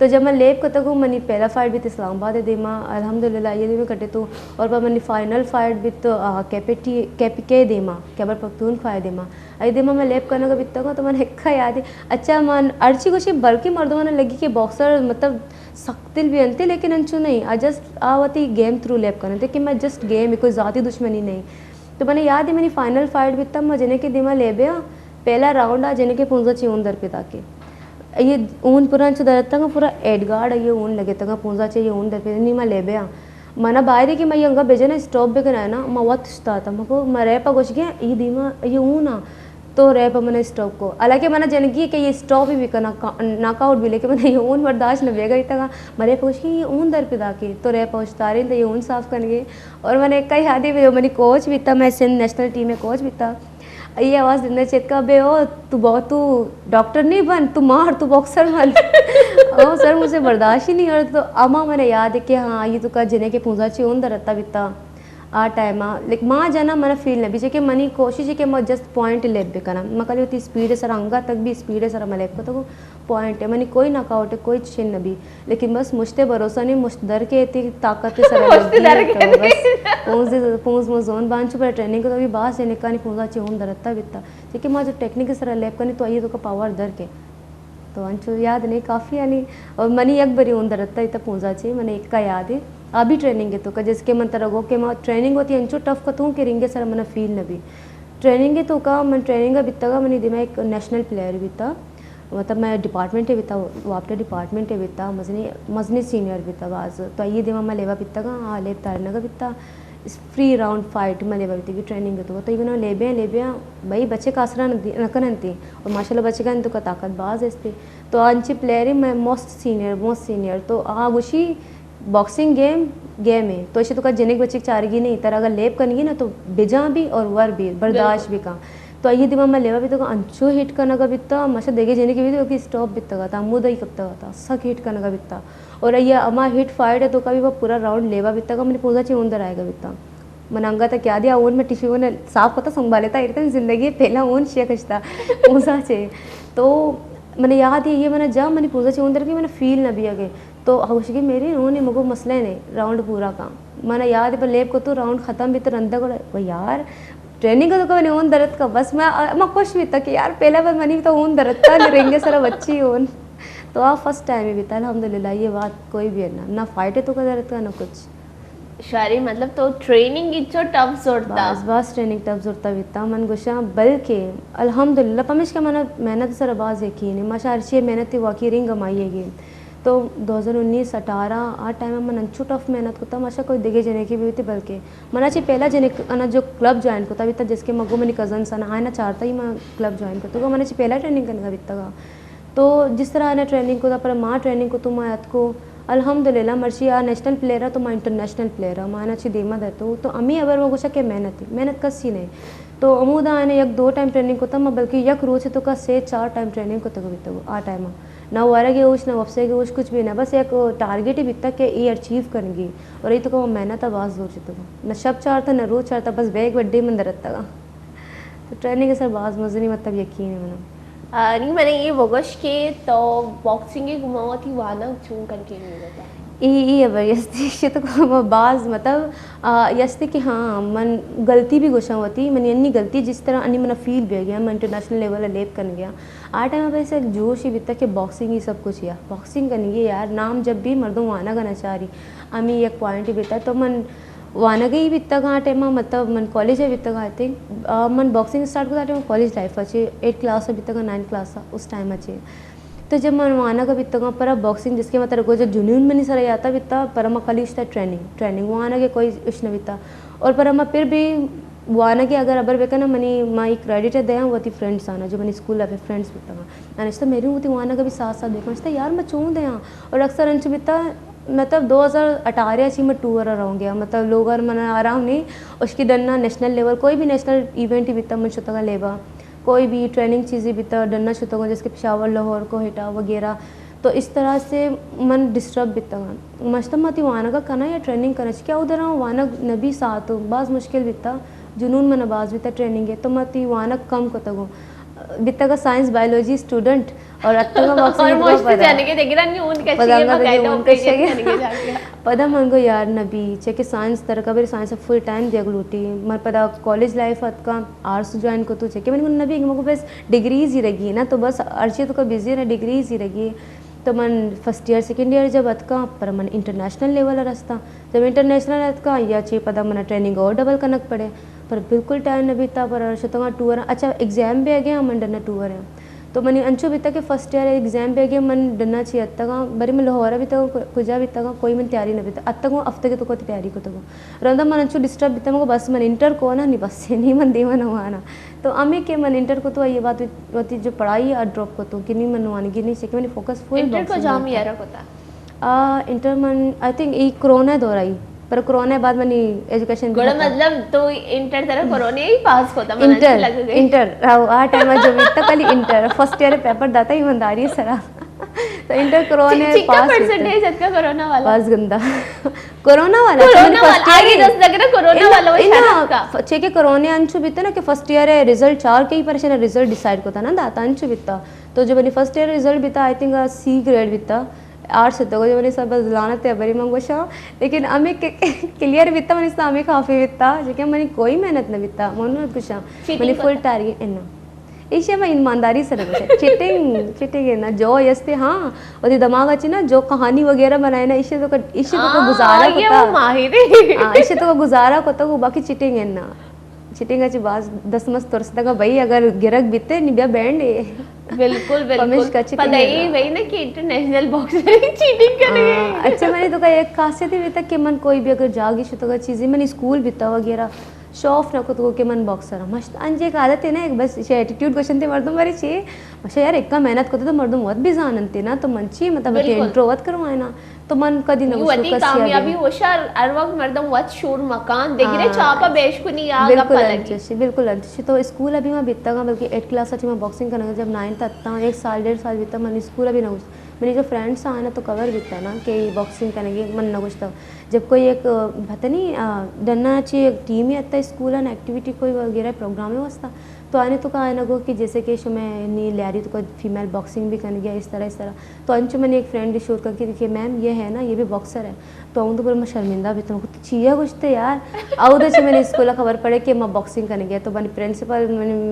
तो जब मैं लेप करता हूँ मनी पहला फाइट भी तो इस्लामाबाद है देमा अल्हम्दुलिल्लाह ये भी कटे तो और पर मनी फाइनल फाइट भी तो कैपिके देमा कैबर पख्तूनख्वा देमा आई देमा मैं लेप करने का बीतता हूँ तो मैंने एक्का याद है अच्छा मन अर्ची कुछ बल्कि मर्दों ने लगी कि बॉक्सर मतलब सख्तिल भी अंते लेकिन अंचू नहीं आ जस्ट आवती गेम थ्रू लेप करने थे कि मैं जस्ट गेम कोई ज़ाती दुश्मनी नहीं तो मैंने याद है मेरी फाइनल फाइट भी तब मैं जिन्हें के दिमा ले बया पहला राउंड आ जिन्हें के पूंजा ची ऊन दर पे ताकि ये ऊन पूरा दरता पूरा एडगार्ड ये ऊन लगे तक पूंजा चाहिए ऊन दर पे नहीं मैं ले बया मना बाहर कि मैं ये अंगा भेजे ना स्टॉप भी कराया ना मैं वत था मको मैं रैप कुछ गया ये धीमा ये ऊन आ तो रैप मैंने स्टॉप को हालांकि मैंने जनगी कि ये स्टॉप ही करना नॉकआउट भी लेके मैंने ये ऊन बर्दाश्त न बेगा इतना मैं पूछ ये ऊन दर पे ताकि तो रैप पहुँचता रही तो ये ऊन साफ करने और मैंने एक कई याद ही मैंने कोच भी था मैं सिंध नेशनल टीम में कोच भी था ये आवाज़ दिन चेत का बे ओ तू डॉक्टर नहीं बन तू मार तू बॉक्सर बन ओ सर मुझे बर्दाश्त ही नहीं हो रहा तो अमा मैंने याद है कि हाँ ये तो का जिन्हें के पूंजा ची ऊन दरता बीता टाइम लेकिन माँ जाना मैंने फील नहीं बीजे कि मनी कोशिश है कि मैं जस्ट पॉइंट लेप भी करा मैं कल होती स्पीड है सर अंगा तक भी स्पीड है सर मैं लेप को तो पॉइंट है मनी कोई नॉकआउट है कोई छिन भी लेकिन बस मुझते भरोसा नहीं मुझ डर के इतनी ताकत है सर पूंज जोन बांध चुका ट्रेनिंग को तो अभी बास है निका नहीं पूंजा चाहिए दरता बीता ठीक है मैं जो टेक्निक सर लेप करनी तो आइए तो का पावर डर के तो अंचू याद नहीं काफ़ी यानी और मनी एक बरी ऊन दरता इतना पूंजा चाहिए मैंने एक का याद है अभी ट्रेनिंग है तो का जिसके मन तरगो के मैं ट्रेनिंग होती है अंचू टफ का तू कि रिंगे सर मैंने फील न भी ट्रेनिंग है तो का मैं ट्रेनिंग का बीता का मैंने दिमाग एक नेशनल प्लेयर भी था मतलब मैं डिपार्टमेंट है बीता वापटे डिपार्टमेंट है बीता मजनी सीनियर बीता बाज तो ये दिमाग मैं लेवा बीता का हाँ लेप तारने का बीता फ्री राउंड फाइट में लेवा बीती की ट्रेनिंग है तो इवन लेबे भाई बच्चे का आसरा नकनती और माशाल्लाह बच्चे का तो का ताकत बाज इसते तो अंची प्लेयर है मैं मोस्ट सीनियर तो गुशी बॉक्सिंग गेम है तो इसे तो का जनिक बच्चे चारगी नहीं तरह अगर लेप करनी ना तो बिजा भी और वर भी बर्दाश्त भी का तो ये दिमाग में लेवा भी तो अंचो हिट करना का बिता मशा देखे जने की भी तो स्टॉप बिता था मुदा ही कब तक था सक हिट करना का बिता और ये अमा हिट फाइट है तो कभी वो पूरा राउंड लेवा बिता का मैंने पूजा चाहिए अंदर आएगा बिता मनांगा था क्या दिया ओन में टिश्यू ने साफ होता संभाले था इतनी जिंदगी पहला ओन शेयर खचता पूजा चाहिए तो मैंने याद है ये मैंने जब मैंने पूजा चाहिए अंदर की मैंने फील ना भी आगे तो हौशगी मेरी उन्होंने मुझको मसले नहीं राउंड पूरा का मैंने याद है पर लेप को तो राउंड ख़त्म भी तो रंदा को यार ट्रेनिंग का तो मैंने ओन दर्द का बस मैं खुश भी था कि यार पहला बार मैंने तो ओन दर्द था रेंगे सारा बच्ची ओन तो आप फर्स्ट टाइम ही बीता अल्हम्दुलिल्लाह ये बात कोई भी है ना फाइट है तो का दर्द का ना कुछ शारी मतलब तो ट्रेनिंग इच्छो टफ जोड़ता बस ट्रेनिंग टफ जोड़ता बीता मन गुशा बल्कि अल्हम्दुलिल्लाह पमिश का मन मेहनत सर आवाज़ यकीन है माशा अर्शी मेहनत वाकई रिंग कमाइएगी तो 2019-18 आ टाइम में मन अंचू टफ मेहनत करता माशा कोई दिगे जने की भी थी बल्कि मना ची पहला जने अना जो क्लब ज्वाइन करता भी था जिसके मगो मैंने कजन्स आना आना चाहता ही मैं क्लब ज्वाइन करता मना ची पहला ट्रेनिंग करने का बीता का तो जिस तरह आने ट्रेनिंग को था पर माँ ट्रेनिंग को तो मैं याद को अल्हम्दुलिल्लाह मर्शी आ नेशनल प्लेयर है तो मैं इंटरनेशनल प्लेयर है माना ची देमा देता तो अमी अबर वो कुछ के मेहनत कसी नहीं तो अमूदा आने एक 2 टाइम ट्रेनिंग को था मैं बल्कि एक रोज तो का से 4 टाइम ट्रेनिंग को तक बीता आ टाइम ना वारा के उस ना वफसे के उस कुछ भी ना बस एक टारगेट ही बीता के ये अचीव करेंगी और ये तो को मेहनत आवाज़ दो चुका न शब चार था न रोज चार था बस बैग बड्डे मंदिर रहता का तो ट्रेनिंग के सर बाज मजे नहीं मतलब यकीन है मैंने नहीं मैंने ये वगश के तो बॉक्सिंग की घुमावा थी वाना चूं कंटिन्यू होता ये अबर यस्ती तो बाज मतलब यस्ती कि हाँ मन गलती भी गुस्सा होती मन अन्नी गलती जिस तरह अन्नी मन फील भी गया मैं इंटरनेशनल लेवल लेप करने गया आ टाइम पर ऐसे जोश ही बीता कि बॉक्सिंग ही सब कुछ या बॉक्सिंग करनी यार नाम जब भी मर्दों वाना का नचारी अमी एक पॉइंट ही बीता तो मन वाना गई बीता का टाइम मतलब मन कॉलेज है बीता का आई थिंक मन बॉक्सिंग स्टार्ट करता टाइम कॉलेज लाइफ अच्छे 8 क्लास है बीता का 9 क्लास उस टाइम अच्छे तो जब मैं वाना का बीता पर बॉक्सिंग जिसके मतलब को जो जुनून में नहीं सर आता बीता पर मैं खाली उसका ट्रेनिंग वाना के कोई उस न बीता और पर मैं फिर भी वाना के अगर अबर बेका ना मनी माई क्रेडिट है दया वो थी फ्रेंड्स आना जो मैंने स्कूल पे फ्रेंड्स बीता तो मेरी वो थी वाना का भी साथ साथ देखा यार मैं चूँ दया और अक्सर अंश बीता मतलब 2018 अच्छी मैं टूर रहूँ गया मतलब लोग मन आराम नहीं उसकी डरना नेशनल लेवल कोई भी नेशनल इवेंट ही बीता मुझे तक लेबा कोई भी ट्रेनिंग चीज़ें बीता डरना शुरू हो जैसे पेशावर लाहौर को हिटा वगैरह तो इस तरह से मन डिस्टर्ब बीता मस्त मती वाना का करना या ट्रेनिंग करना क्या उधर वाना नबी साथ बाज मुश्किल बीता जुनून मन बाज बीता ट्रेनिंग है तो मती वाना कम को तगो बीता का साइंस बायोलॉजी स्टूडेंट और अत्ता का पदा मंगो यार नबी चेके साइंस तरह का साइंस फुल टाइम दिया लूटी मर पदा कॉलेज लाइफ का आर्ट्स ज्वाइन को तो चेके मैंने नबी मुझको बस डिग्रीज ही रही ना तो बस अर्ची तो का बिजी है डिग्रीज ही रही तो मन फर्स्ट ईयर सेकेंड ईयर जब अतका पर मन इंटरनेशनल लेवल रास्ता जब इंटरनेशनल अतका या चे पदा मन ट्रेनिंग और डबल करना पड़े पर बिल्कुल टाइम न बीता पर शतंगा टूर अच्छा एग्जाम भी आ गया मन डरना टूर है तो मैंने अंचो बीता के फर्स्ट ईयर एग्जाम पे गया मन डरना चाहिए अत्तगा बरी मैं लाहौर भी तक कुजा बीता कोई मन तैयारी न बीता अत्तगो हफ्ते के तो कोई तैयारी को तो रंदा मन अंचो डिस्टर्ब बीता मको बस मन इंटर को ना नहीं बस से नहीं मन देवा नवाना तो अमे के मन इंटर को तो ये बात होती जो पढ़ाई और ड्रॉप को तो गिनी मन नवानी गिनी से मैंने फोकस फुल इंटर को जाम यार होता इंटर मन आई थिंक ये कोरोना दौरा ही पर कोरोना बाद मैंने एजुकेशन मतलब तो इंटर तरह कोरोना ही पास होता मन इंटर लग गई इंटर आ टाइम जो बीता कल इंटर फर्स्ट ईयर पेपर दाता ईमानदारी सरा तो इंटर कोरोना पास परसेंटेज का कोरोना वाला पास गंदा कोरोना वाला आगे 10 लग रहा कोरोना वाला वो शायद का छे के कोरोना अंचु बीता ना कि फर्स्ट ईयर है रिजल्ट 4 के ही परेशान रिजल्ट डिसाइड होता ना दाता अंचु बीता तो जब मैंने फर्स्ट ईयर रिजल्ट बीता आई थिंक सी ग्रेड बीता आर्ट्स होता जो मैंने सब लानत है बरी मंगोशा लेकिन हमें क्लियर बीता मैंने हमें काफ़ी बीता जो मैंने कोई मेहनत न बीता मन कुछ मैंने फुल टारगेट इन्ना इसे मैं ईमानदारी से रखा चिटिंग है ना जो यस्ते हाँ और दिमाग अच्छी ना जो कहानी वगैरह बनाए ना इसे तो गुजारा होता इसे तो गुजारा होता बाकी चिटिंग है ना चिटिंग अच्छी बात 10 मस्त तोरसता का भाई अगर गिरक बीते निबिया बैंड है बिल्कुल पदाई वही ना कि इंटरनेशनल बॉक्सर चीटिंग करेंगे अच्छा मैंने तो का एक खासियत ही बीता कि मन कोई भी अगर जागी तो का चीज़ें मैंने स्कूल बीता वगैरह शॉफ नको तो के मन बॉक्सर मस्त अंजे एक आदत है ना एक बस एटीट्यूड क्वेश्चन थे मर्दों मरी चाहिए मशा यार एक का मेहनत करते तो मर्दों बहुत भी जानते ना तो मंची मतलब इंट्रोवत करवाए ना तो मन कदी न वती कामयाबी होशार हर वक्त मर्दम वत शूर मकान देगरे चापा बेशकुनी आ बिल्कुल गप्पा लगी अंचशी बिल्कुल अंचशी तो स्कूल अभी मैं बीतता का बल्कि 8 क्लास अच्छी मैं बॉक्सिंग करना जब 9th आता एक साल 1.5 साल बीता मैंने स्कूल अभी ना मेरी जो फ्रेंड्स आए ना तो कवर बीतता है ना कि बॉक्सिंग करेंगे मन ना कुछ तो जब कोई एक पता नहीं डरना चाहिए एक टीम ही आता है स्कूल है एक्टिविटी कोई वगैरह प्रोग्राम है वस्ता तो आने तो कहा ना गो कि जैसे कि शो मैं नहीं ले रही तो कोई फीमेल बॉक्सिंग भी करने गया इस तरह तो अंचु मैंने एक फ्रेंड शोर करके देखिए मैम ये है ना ये भी बॉक्सर है तो आऊँ तो पर मैं शर्मिंदा भी तो चाहिए कुछ तो यार आओ तो मैंने स्कूल खबर पड़े कि मैं बॉक्सिंग करने गया तो मैंने प्रिंसिपल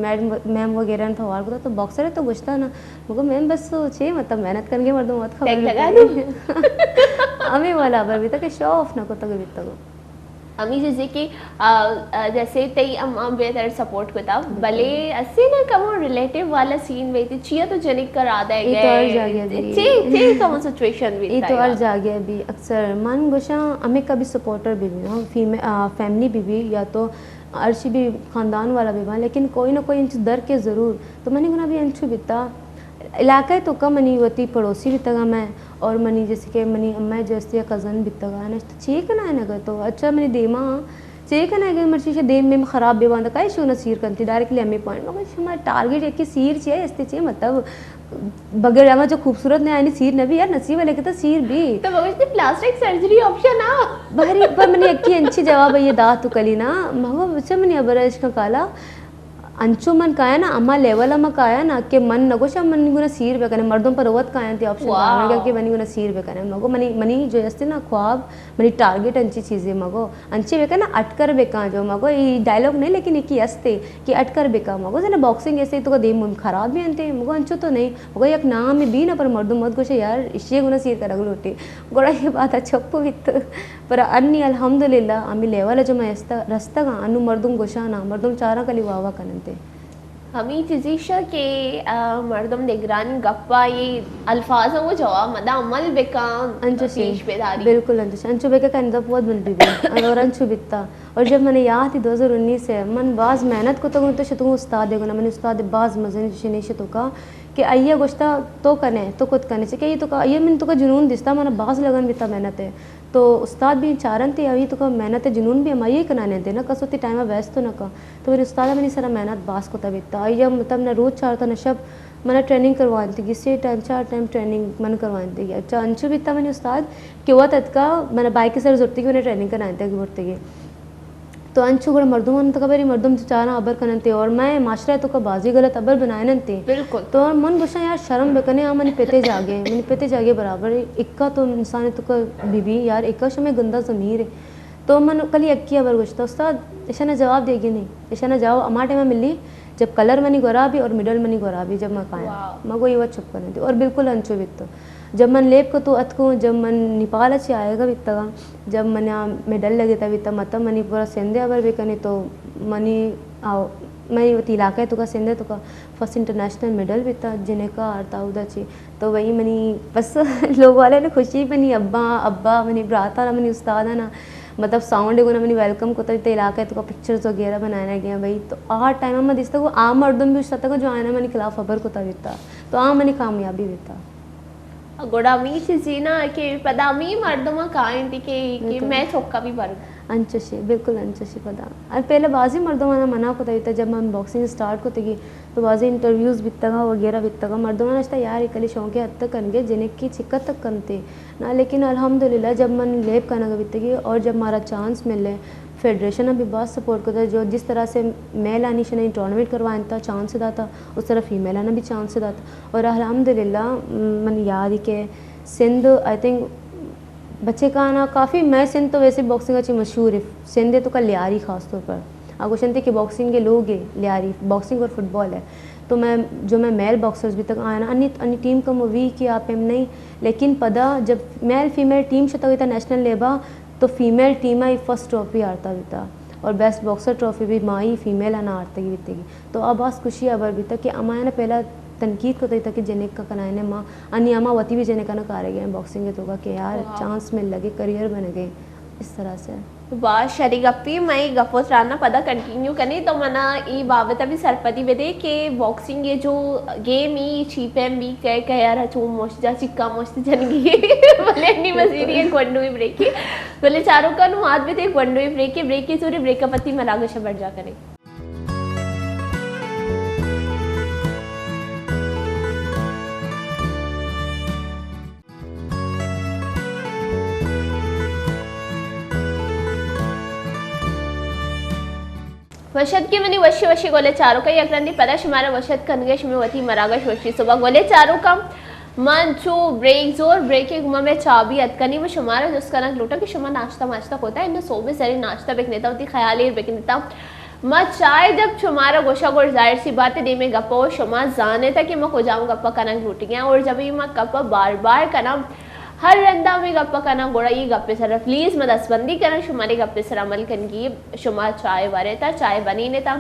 मैडम मैम वगैरह था और तो बॉक्सर है तो गुस्ता ना मुझे मैम बस सोचिए मतलब मेहनत करके मर्दों मत टैग लगा खबर हमें वाला पर भी तक शो ऑफ ना को तक भी तक अमी जैसे कि जैसे तई हम बेहतर सपोर्ट को था भले ऐसे ना कमो रिलेटिव वाला सीन में थी चिया तो जनिक कर आदा है ये तो और जा गया जी चे कमो सिचुएशन भी ये तो और जा गया भी अक्सर मन गोशा हमें कभी सपोर्टर भी ना फैमिली भी या तो अर्शी भी खानदान वाला भी बा लेकिन कोई ना कोई इंच दर के ज़रूर तो मैंने गुना भी अंचू बिता इलाका तो कम मनी वती पड़ोसी भी तगा मैं और मनी जैसे कि मनी अम्मा जैसे कज़न भी तगा ना तो चेक ना है ना तो अच्छा मनी देमा चेक ना है मर्ची से देम में ख़राब बेबांधा का शो ना सीर करती डायरेक्टली हमें पॉइंट मगर हमारा टारगेट एक की सीर चाहिए इससे चाहिए मतलब बगैर हमारा जो खूबसूरत नहीं आनी सीर न भी यार नसीब वाले के तो सीर भी तो मगर प्लास्टिक सर्जरी ऑप्शन आ बाहरी पर मैंने एक की अच्छी जवाब है ये दांत तो कली ना मगो बच्चा मैंने अबर इसका काला अंचो मन काया ना अम्मा लेवल अम्मा काया ना के मन नगोशा मन गुना सीर बेकने मर्दों पर रोवत काया थी ऑप्शन क्या कि मनी गुना सीर बेकने मगो मनी मनी जो जस्ते ना ख्वाब मनी टारगेट अंची चीजें मगो अंची बेका ना अटकर बेका जो मगो ये डायलॉग नहीं लेकिन एक ही हस्ते कि अटकर बेका मगो से ना बॉक्सिंग ऐसे तो दे खराब भी अंते मगो अंचो तो नहीं मगो एक नाम में भी ना पर मर्दों मत गोशे यार इसे गुना सीर कर अगलोटे गोड़ा ये बात है छप्पू वित पर अन्नी अल्हम्दुलिल्लाह आमी लेवल जो मैं रस्ता का अनु मर्दों गोशाना मर्दों चारा कली वावा कनते हमी चीज़िशा के मर्दम निगरानी गप्पा ये अल्फाजों को जवाब मदा अमल बेकान पेश बेदारी बिल्कुल अंचु बेका का इंदा बहुत बन भी और अंचु बिता और जब मैंने याद थी 2019 से मन बाज मेहनत को तो शतु उस्ताद देखो ना मैंने उस्ताद बाज मजे ने शतु का कि आइया गुश्ता तो कने तो खुद करने से कि ये तो का ये मैंने तो का जुनून दिसता मैंने बाज लगन बिता मेहनत है तो उस्ताद भी चारन थे अभी तो का मेहनत है जुनून भी हमारी कराने थे ना कसोती टाइम व्यस्त तो ना का तो मेरे उस्ताद मैंने सारा मेहनत बास को तब इतना आइया मतलब ना रोज़ चार था ना शब मैंने ट्रेनिंग करवानी थी किसी टाइम 4 टाइम ट्रेनिंग मैंने करवानी थी अच्छा अंशु भी इतना मैंने उस्ताद कि हुआ तक का मैंने बाइक की सर जरूरत थी कि मैंने ट्रेनिंग करानी थी बोलते गए तो अंशु को मर्दुम तो कबरी मर्दुम तो चारा अबर कनते और मैं माशरा तो का बाजी गलत अबर बनाए नते बिल्कुल तो मन गुस्सा यार शर्म बेकने आ मैंने पेते जागे बराबर इक्का तो इंसान तो का बीबी यार इक्का शमे गंदा ज़मीर है तो मन कल अक्की अबर गुस्सा उस्ताद ऐसा ना जवाब देगी नहीं ऐसा ना जाओ हमारे टाइम में मिली जब कलर मनी गोरा भी और मिडल मनी गोरा भी जब मैं खाया मैं को ये बात छुप करने थी और बिल्कुल अंचो बित जब मन लेप को तो अतको जब मन नेपाल अच्छे आएगा बितगा जब मन मेडल लगे था बिता मतलब मनी पूरा सेंधे अबर बेकने तो मनी आओ मैं वो इलाका है तो का सेंधे तो का फर्स्ट इंटरनेशनल मेडल भी था जिन्हें का आरता उदा ची तो वही मनी बस लोग वाले ने खुशी मनी अब्बा मनी ब्राता मनी उस्ताद ना मतलब साउंड को ना मैंने वेलकम को तो इलाका है तो पिक्चर्स वगैरह बनाया गया भाई तो आ टाइम में दिसता को आम मर्दम भी उसता जो आना मैंने खिलाफ खबर को तबीता तो आ मैंने कामयाबी देता गोड़ा मी चीज़ी ना कि पता मी मर्दमा कहाँ थी कि मैं चौका भी भर अंचशी बिल्कुल अंचशी पता और पहले बाजी मर्दमाना मना को तबीता जब हम बॉक्सिंग स्टार्ट को तगी तो बाजी इंटरव्यूज़ बितगा वगैरह बितगा मर्दमाना अच्छा यार इकली शौक हद तक करेंगे जिन्हें की चिक्कत तक करते ना लेकिन अल्हम्दुलिल्लाह जब मन लेप करना बितगी और जब हमारा चांस मिले फेडरेशन अभी बहुत सपोर्ट करता है जो जिस तरह से मेल आनी ने टूर्नामेंट करवाया था चांस से था उस तरह फीमेल आना भी चांस से था और अल्हम्दुलिल्लाह मन याद ही के सिंध आई थिंक बच्चे का ना काफ़ी मैं सिंध तो वैसे बॉक्सिंग अच्छी मशहूर है सिंध तो का लियारी ख़ास तौर पर क्वेश्चन थे कि बॉक्सिंग के लोग है लियारी बॉक्सिंग और फुटबॉल है तो मैं मेल बॉक्सर्स भी तक आया ना अन्य टीम का मूवी कि आप एम नहीं लेकिन पदा जब मेल फीमेल टीम से तक नेशनल लेबा तो फीमेल टीम आई फर्स्ट ट्रॉफी आरता बीता और बेस्ट बॉक्सर ट्रॉफी भी माई फीमेल आना आरता की बीतेगी तो अब बस खुशी अबर बीता कि अमाया ना पहला तनकीद को था कि जेनेक का कनाए ने माँ अन्य अमा वती भी जेने का ना कारे गए बॉक्सिंग के तो का कि यार चांस मिल लगे करियर बन गए इस तरह से वाह शरी गप्पी मैं गप्पोस राना पदा कंटिन्यू करनी तो मना ई बाबत अभी सरपति वेदे के बॉक्सिंग ये जो गेम ई चीपेम भी कह कह यार चू मोशजा चिक्का मोश्त जनगी भले नहीं मजीरी है क्वंडोई ब्रेक की भले चारों का नु हाथ में थे क्वंडोई ब्रेक की सूरी ब्रेकअपति मराग शबर जा करे वशद की मनी वशी वशी गोले चारों का यकरंदी पदश हमारा वशद कनगेश में वती मरागश वशी सुबह गोले चारों का मन चो ब्रेक जोर ब्रेक के गुमा में चाबी अतकनी वो शुमारा जिसका ना लूटा कि शुमा नाश्ता माश्ता होता है इन्हें सोबे सरी नाश्ता बेक नेता होती ख्याल ही बेक नेता मैं चाय जब शुमारा गोशा गोर जाहिर सी बात है दे में गप्पो शुमा जाने था कि मैं को जाऊँ गप्पा कनक लूट गया और जब ही मैं गप्पा बार बार करना हर रंदा में गप्पा करना गोड़ा ये गप्पे सर प्लीज मैं दसबंदी करना शुमारे गप्पे सर अमल कनगी शुमार चाय वारे था चाय बनी ने था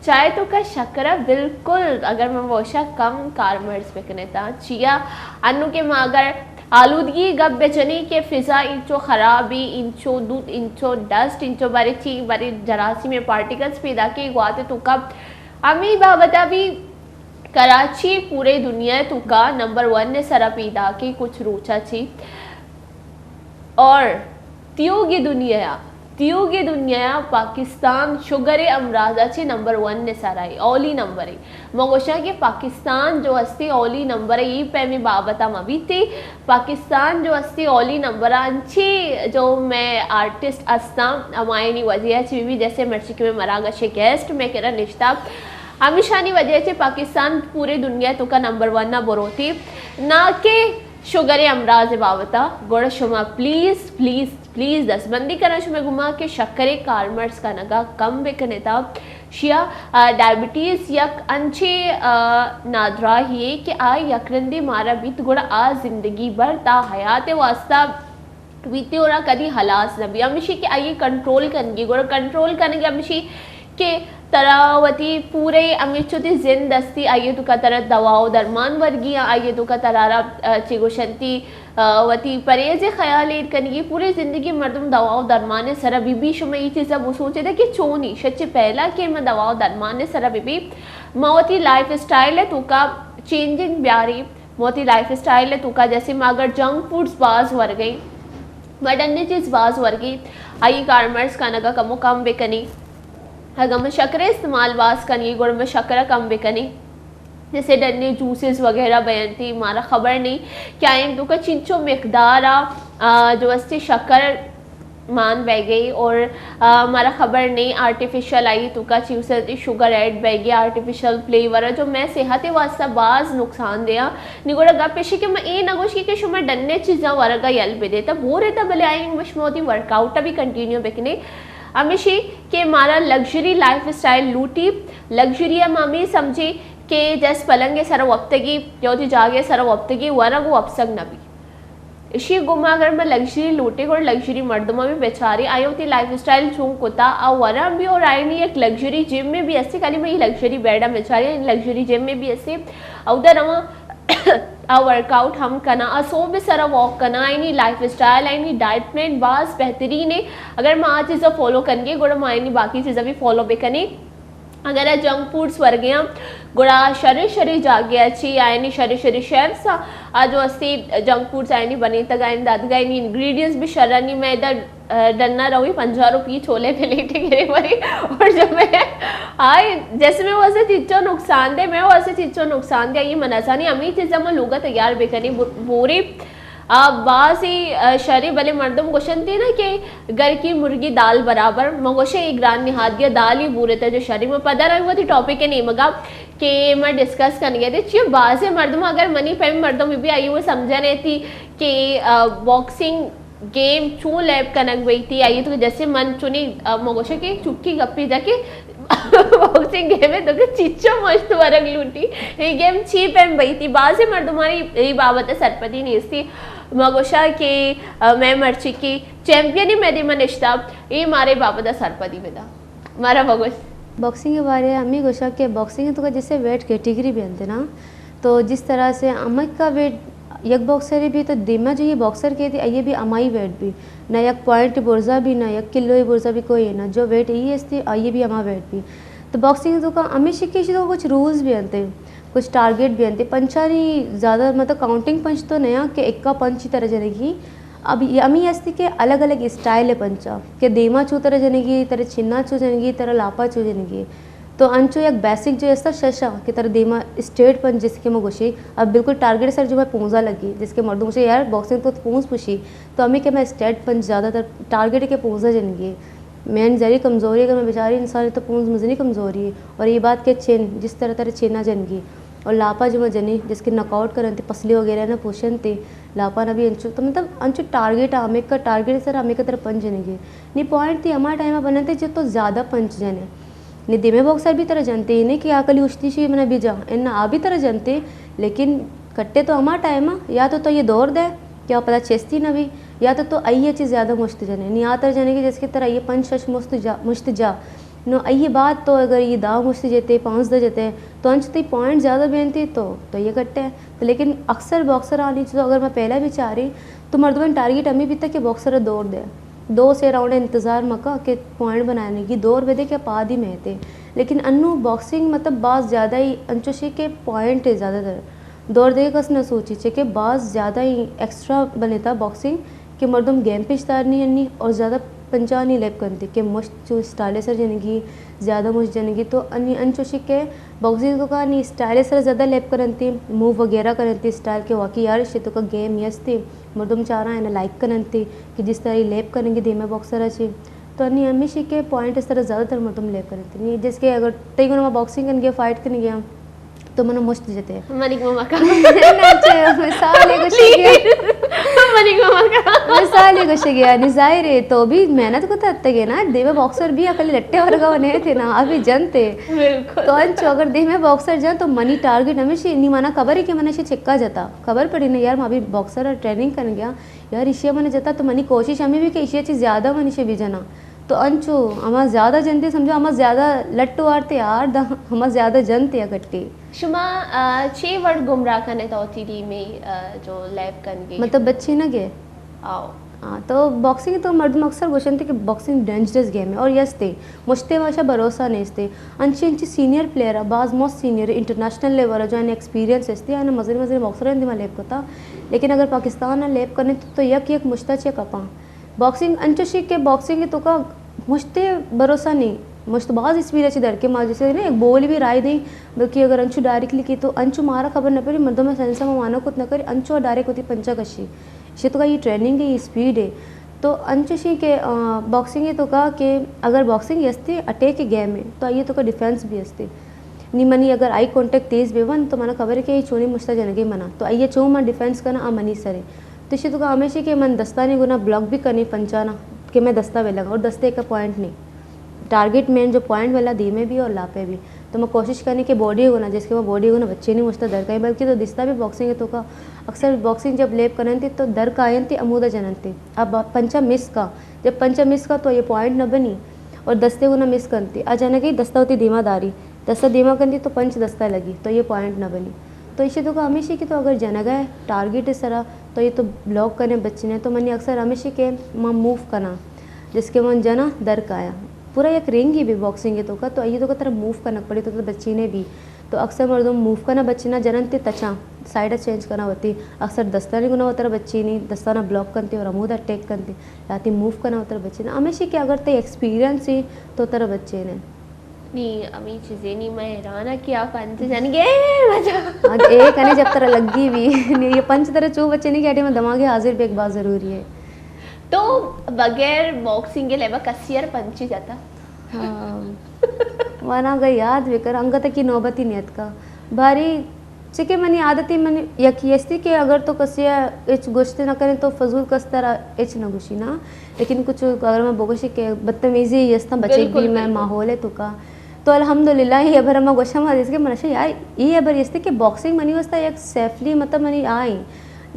चाय तो का शक्कर बिल्कुल अगर मैं वोशा कम कार्मर्स बेकने था चिया अनु के माँ अगर आलूदगी गप बेचने के फिजा इंचो खराबी इंचो दूध इंचो डस्ट इंचो बारी चीज बारी जरासी में पार्टिकल्स पैदा के गुआते तो कब अमी बाबता भी कराची पूरे दुनिया तुका नंबर 1 ने सरा पैदा की कुछ रोचा छी और तियोगी दुनिया पाकिस्तान शुगर अमराजा छी नंबर 1 ने सराई ओली नंबर है मगोशा के पाकिस्तान जो अस्ती ओली नंबर है ये पे में बाबता मबी थी पाकिस्तान जो अस्ती ओली नंबर अच्छी जो मैं आर्टिस्ट अस्ताम अमायनी वजिया छी भी जैसे मर्ची के में मरागशे गेस्ट में करा निश्ता हमेशानी वजह से पाकिस्तान पूरे दुनिया तो का नंबर 1 ना बोरोती ना के शुगर अमराज बाबता गोड़ा शुमा प्लीज प्लीज प्लीज दसबंदी करना शुमा गुमा के शक्करे कार्मर्स का नगा कम बेकने था शिया डायबिटीज यक अंचे नादरा ही कि आ यकरंदी मारा बीत गोड़ा आ जिंदगी भर ता हयात वास्ता बीते और कदी हलास नबी अमिशी के आइए कंट्रोल करेंगी गोड़ा कंट्रोल करेंगे अमिशी के तरावती पूरे अमिचुती जिन दस्ती आइए तो का तरह दवाओ दरमान वर्गियाँ आइए तो का तरारा चिगोशंती वती परहेज ख्याल करेंगी पूरी ज़िंदगी मर्दम दवाओ दरमान सरा बीबी शुमा ये चीज़ अब सोचे थे कि चोनी सच्चे पहला कि मैं दवाओ दरमान सरा बीबी मौती लाइफ स्टाइल है तो का चेंजिंग ब्यारी मोती लाइफ स्टाइल है तो का जैसे मैं अगर जंक फूड्स बाज वर गई बट अन्य चीज़ बाज वर गई आई गारमेंट्स का नगा कमो कम बेकनी अगर मैं शक्कर इस्तेमाल वास करनी गुड़ में शक्कर कम बेकनी जैसे डरने जूसेस वगैरह बयान थी मारा खबर नहीं क्या इन तो का चिंचो मकदार जो अस्ती शक्कर मान बह गई और हमारा खबर नहीं आर्टिफिशियल आई तो का चीज़ शुगर ऐड बह गई आर्टिफिशियल फ्लेवर जो मैं सेहत वास्ता बाज नुकसान दिया निगोड़ा गा पेशी के मैं ये नगोश की शुमा डन्ने चीज़ा वर्गा यल पे देता वो रहता भले आई मशमोती वर्कआउट भी कंटिन्यू बेकने अमिशी के मारा लग्जरी लाइफ स्टाइल लूटी लग्जरी मामी समझी के जैस पलंगे सर वक्तगी योति जागे सर वक्तगी वरग वो अपसग नबी इसी गुमा अगर मैं लग्जरी लूटे और लग्जरी मर्दमा भी बेचारी आई होती लाइफ स्टाइल चूंक होता आ वरा भी और आई नहीं एक लग्जरी जिम में भी ऐसी खाली मैं लग्जरी बेड़ा बेचारी लग्जरी जिम में भी ऐसे उधर आ वर्कआउट हम करना असो भी सारा वॉक करना I life style I diet plan बास बेहतरीन है अगर मैं आ चीज़ें फॉलो करेंगे गुड़ा मायनी बाकी चीज़ें भी फॉलो भी करनी अगर जंक फूड्स वर गया गुड़ा शरीर शरीर जागे अच्छी आयनी शरीर शरीर शेफ्स जो अस्सी जंक फूड्स आयनी बनी तक आयनी दाद गए इंग्रेडिएंट्स भी शरानी मैं इधर डरना रही 50 रुपये छोले पे लेटे गिरे मरी और जब मैं आई जैसे मैं वैसे चीज़ों नुकसान दे मैं वैसे चीज़ों नुकसान दे ये मनासा नहीं अमी चीज़ें मैं लोग तैयार बेकनी बोरी बासी शरीर भले मर्दम गोशन थी ना कि घर की मुर्गी दाल बराबर मगोशे एक ग्रान निहाद दिया दाल ही बुरे थे जो शरीर में पता रहा वो थी टॉपिक है नहीं मगा कि मैं डिस्कस करने गए थे चाहिए बाज़ मर्दम अगर मनी पे मर्दम में भी आई वो समझा रही थी कि बॉक्सिंग गेम चू लैब कनक गई थी आई तो जैसे मन चुनी मगोशे की चुटकी गप्पी जाके बॉक्सिंग गेम है तो चिच्चो मस्त वरग लूटी ये गेम छीप एम गई थी बाज़ मर्दम हमारी यही बाबत है सरपति नहीं थी मगोशा के मैं मर्ची की चैंपियन ही मैं मन इश्ता ये मारे बाबा दा सरपदी में था मारा मगोश बॉक्सिंग के बारे में अम्मी गोशा के बॉक्सिंग तो का जैसे वेट कैटेगरी भी बनते ना तो जिस तरह से अम्मी का वेट यक बॉक्सर भी तो दिमा जो ये बॉक्सर के थे ये भी अमाई वेट भी ना यक पॉइंट बुर्जा भी ना यक किलो बुर्जा भी कोई ना जो वेट ये थी ये भी अमा वेट भी तो बॉक्सिंग तो का अमी शिकी तो कुछ रूल्स भी आते कुछ टारगेट भी आते पंचा नहीं ज़्यादा मतलब काउंटिंग पंच तो नया कि इक्का पंच ही तरह जनेगी अब अमी अस्ती के अलग अलग स्टाइल है पंचा के देमा चू तरह जनेगी तरह छिन्ना चू जनेगी तरह लापा चू जनेगी तो अंचो एक बेसिक जो है शशा की तरह देमा स्टेट पंच जिसके मैं घुशी अब बिल्कुल टारगेट सर जो मैं पूंजा लगी जिसके मर्दों मुझे यार बॉक्सिंग तो पूंज पुशी तो अमी के मैं स्टेट पंच ज़्यादातर टारगेट के पूंजा जनेगी मैन जरी कमज़ोरी अगर मैं बेचारी इंसान तो पूंज मुझे नहीं कमज़ोरी है और ये बात के चिन जिस तरह तरह चिन्ना जनगी और लापा जो मैं जनी जिसके नकआउट करन थे पसली वगैरह ना पोषण थे लापा ना भी अंचु तो मतलब अंचु टारगेट आमे का टारगेट सर आमे का तरह पंच जनेगी नहीं पॉइंट थी हमारे टाइम में बनते जो तो ज़्यादा पंच जने नहीं दिमे बॉक्सर भी तरह जनते ही नहीं कि आकली उछती शी मैंने भी जा इन आ भी तरह जनते लेकिन कट्टे तो हमारा टाइम या तो ये दौड़ दे क्या पता चेस्ती ना भी या तो आइए चीज़ ज़्यादा मुश्त जने नहीं आतर जने की जिसकी तरह ये पंच शश मुश्त जा नो ये बात तो अगर ये दाव मुश्त जेते 5 द जेते तो अंश तो पॉइंट ज़्यादा बेनती तो ये कट्टे हैं तो लेकिन अक्सर बॉक्सर आनी तो अगर मैं पहला भी चाह रही तो मर्दवन टारगेट अमी भी तक कि बॉक्सर दौड़ दे 2 से राउंड इंतज़ार मका के पॉइंट बनाने की दौड़ बेदे क्या पादी में थे लेकिन अन्नू बॉक्सिंग मतलब बात ज़्यादा ही अंचुशी के पॉइंट है ज़्यादातर दौड़ दे कस न सोची चे कि बात ज़्यादा ही एक्स्ट्रा बने था बॉक्सिंग कि मर्दम गेम पे स्टार नहीं अन्नी और ज़्यादा पंचा नहीं लेप करती कि मुश्त जो स्टाइलिसर जनेगी ज़्यादा मुश्त जनेगी तो अन्नी अनचुशी के बॉक्सिंग तो का नहीं स्टाइलिसर ज़्यादा लेप करती मूव वगैरह करती स्टाइल के वाकई यार इसे तो का गेम यस थी मर्दम चाह रहा है ना लाइक करती कि जिस तरह लेप करेंगे धीमे बॉक्सर अच्छी तो अन्नी हमेशा के पॉइंट इस तरह ज़्यादातर मर्दम लेप करती नहीं जिसके अगर तई मैं बॉक्सिंग करने गया फाइट करने गया तो मैंने मुश्त जते मनिक मामा का मिसाल मनिक मामा का मिसाल गया निजाहिर है तो भी मेहनत को तत्ते ना देवे बॉक्सर भी अकली लट्टे वर्गा बने थे ना अभी जनते तो अंचो अगर देह में बॉक्सर जा तो मनी टारगेट हमेशा नहीं माना खबर है कि मैंने इसे चिक्का जाता खबर पड़ी ना यार मैं अभी बॉक्सर ट्रेनिंग कर गया यार इशिया मैंने जाता तो मनी कोशिश हमें भी कि इशिया चीज़ ज़्यादा मनी से भी जना तो अंचो हमारा ज़्यादा जनते समझो हमारा ज़्यादा लट्टू आरते यार हमारा ज़्यादा जनते अकट्टी शुमा 6 वर्ड गुमराह करने तो थी में जो लैब करने मतलब बच्चे ना गए आओ हाँ तो बॉक्सिंग तो मर्द अक्सर क्वेश्चन थे कि बॉक्सिंग डेंजरस गेम है और यस थे मुझते वैसा भरोसा नहीं थे अंची अंची सीनियर प्लेयर है बाज मोस्ट सीनियर इंटरनेशनल लेवल जो एक्सपीरियंस इसते आने मज़े मज़े बॉक्सर दिमा लेप को था लेकिन अगर पाकिस्तान लेप करने तो यक मुश्ता चे कपा बॉक्सिंग अंचुशी के बॉक्सिंग तो का मुझते भरोसा नहीं मुश्तबाज एक्सपीरियंस इधर के माँ जैसे ना एक बोल भी राय दी बल्कि अगर अंशु डायरेक्टली की तो अंशु मारा खबर न पड़ी मर्दों में सेंसा में मानो कुछ न करी अंशु डायरेक्ट होती पंचा कशी इसे तो का ये ट्रेनिंग है ये स्पीड है तो अंशुशी के बॉक्सिंग ये तो कहा कि अगर बॉक्सिंग हंसती अटैक के गेम है तो आइए तो का डिफेंस भी हंसती नी मनी अगर आई कॉन्टेक्ट तेज़ बेवन तो मना खबर है कि ये चोनी मुश्ता जनगे मना तो आइए चो मन डिफेंस करना मनी सरे तो इसे तो का हमेशा के मन दस्ता नहीं गुना ब्लॉक भी करनी पंचाना कि मैं दस्ता वे लगा और दस्ते का पॉइंट नहीं टारगेट मेन जो पॉइंट वाला धीमे भी और लापे भी तो मैं कोशिश करने की बॉडी होना जिसके मैं बॉडी होना बच्चे नहीं मुझता दर का ही बल्कि तो दिस्ता भी बॉक्सिंग है तो का अक्सर बॉक्सिंग जब लेप करन थी तो दर का आयन थी अमूदा जनन थी अब पंचा मिस का जब पंचा मिस का तो ये पॉइंट न बनी और दस्ते को ना मिस करती अचानक ही दस्ता होती धीमादारी दस्ता धीमा करती तो पंच दस्ता लगी तो ये पॉइंट न बनी तो इसे तो का हमेशा की तो अगर जनगा है टारगेट इस तरह तो ये तो ब्लॉक करने बच्चे ने तो मैंने अक्सर हमेशा के माँ मूव करना जिसके मन जना दर का आया पूरा एक रिंग ही भी बॉक्सिंग है तो का तो ये तो का तरह मूव करना पड़ी तो बच्ची ने भी तो अक्सर मर्दों मूव करना बच्ची ना जनन ते तचा साइड चेंज करना होती अक्सर दस्ता नहीं गुना होता बच्ची नहीं दस्ता ना ब्लॉक करती और अमूद अटैक करती लाती मूव करना होता बच्चे ने हमेशा कि अगर ते एक्सपीरियंस ही तो तरह बच्चे ने नहीं अमी चीज़ें नहीं मैं हैराना किया पंच जन गे हाँ एक अने जब तरह लगी भी नहीं ये पंच तरह चो बच्चे नहीं कहते मैं दमागे हाजिर भी एक बात ज़रूरी है तो बगैर बॉक्सिंग के लेवा कसियर पंची जाता हाँ वना गई याद विकर अंगत की नौबती नियत का भारी चिके मनी आदती मनी यकीस्ती के अगर तो कसिया इच गुश्ते ना करें तो फजूल कस तरह इच ना गुशी ना लेकिन कुछ अगर मैं बोगशी के बदतमीजी यस्ता बचे भी मैं माहौल है तो का तो अल्हम्दुलिल्लाह ये अबर हम गोशा मा जिसके मनशा यार ये अबर यस्ते के बॉक्सिंग मनी वस्ता एक सेफली मतलब मनी आई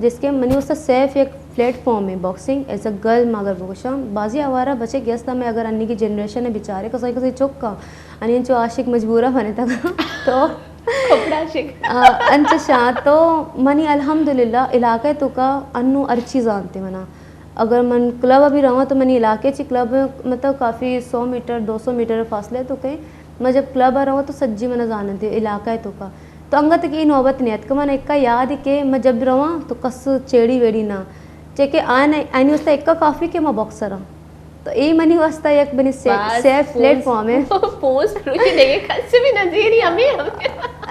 जिसके मनी वस्ता सेफ एक प्लेटफॉर्म है बॉक्सिंग एज अ गर्ल मगर बोशा बाजी आवारा बचे गस्ता में अगर अन्नी की जनरेशन है बेचारे कसई कसई चौक का अन्य जो आशिक मजबूरा बने तक तो कपड़ा शिक अंचशा तो मनी अल्हम्दुलिल्लाह इलाके तो का अन्नु अर्ची जानते मना अगर मन क्लब अभी रहा तो मनी इलाके ची क्लब मतलब काफ़ी 100 मीटर 200 मीटर फासले तो कहीं मैं जब क्लब आ रहा तो सज्जी मैंने जान थे इलाका है तो का तो अंगत की नौबत नहीं है मन एक याद है कि मैं जब रहा तो कस चेड़ी वेड़ी ना चेके आने उसका एक काफ़ी के मैं बॉक्सर हूँ तो ये मनी वास्ता एक बनी सेफ प्लेटफॉर्म है पोस्ट फ्रूटी देखे खर्च भी नजीर हमें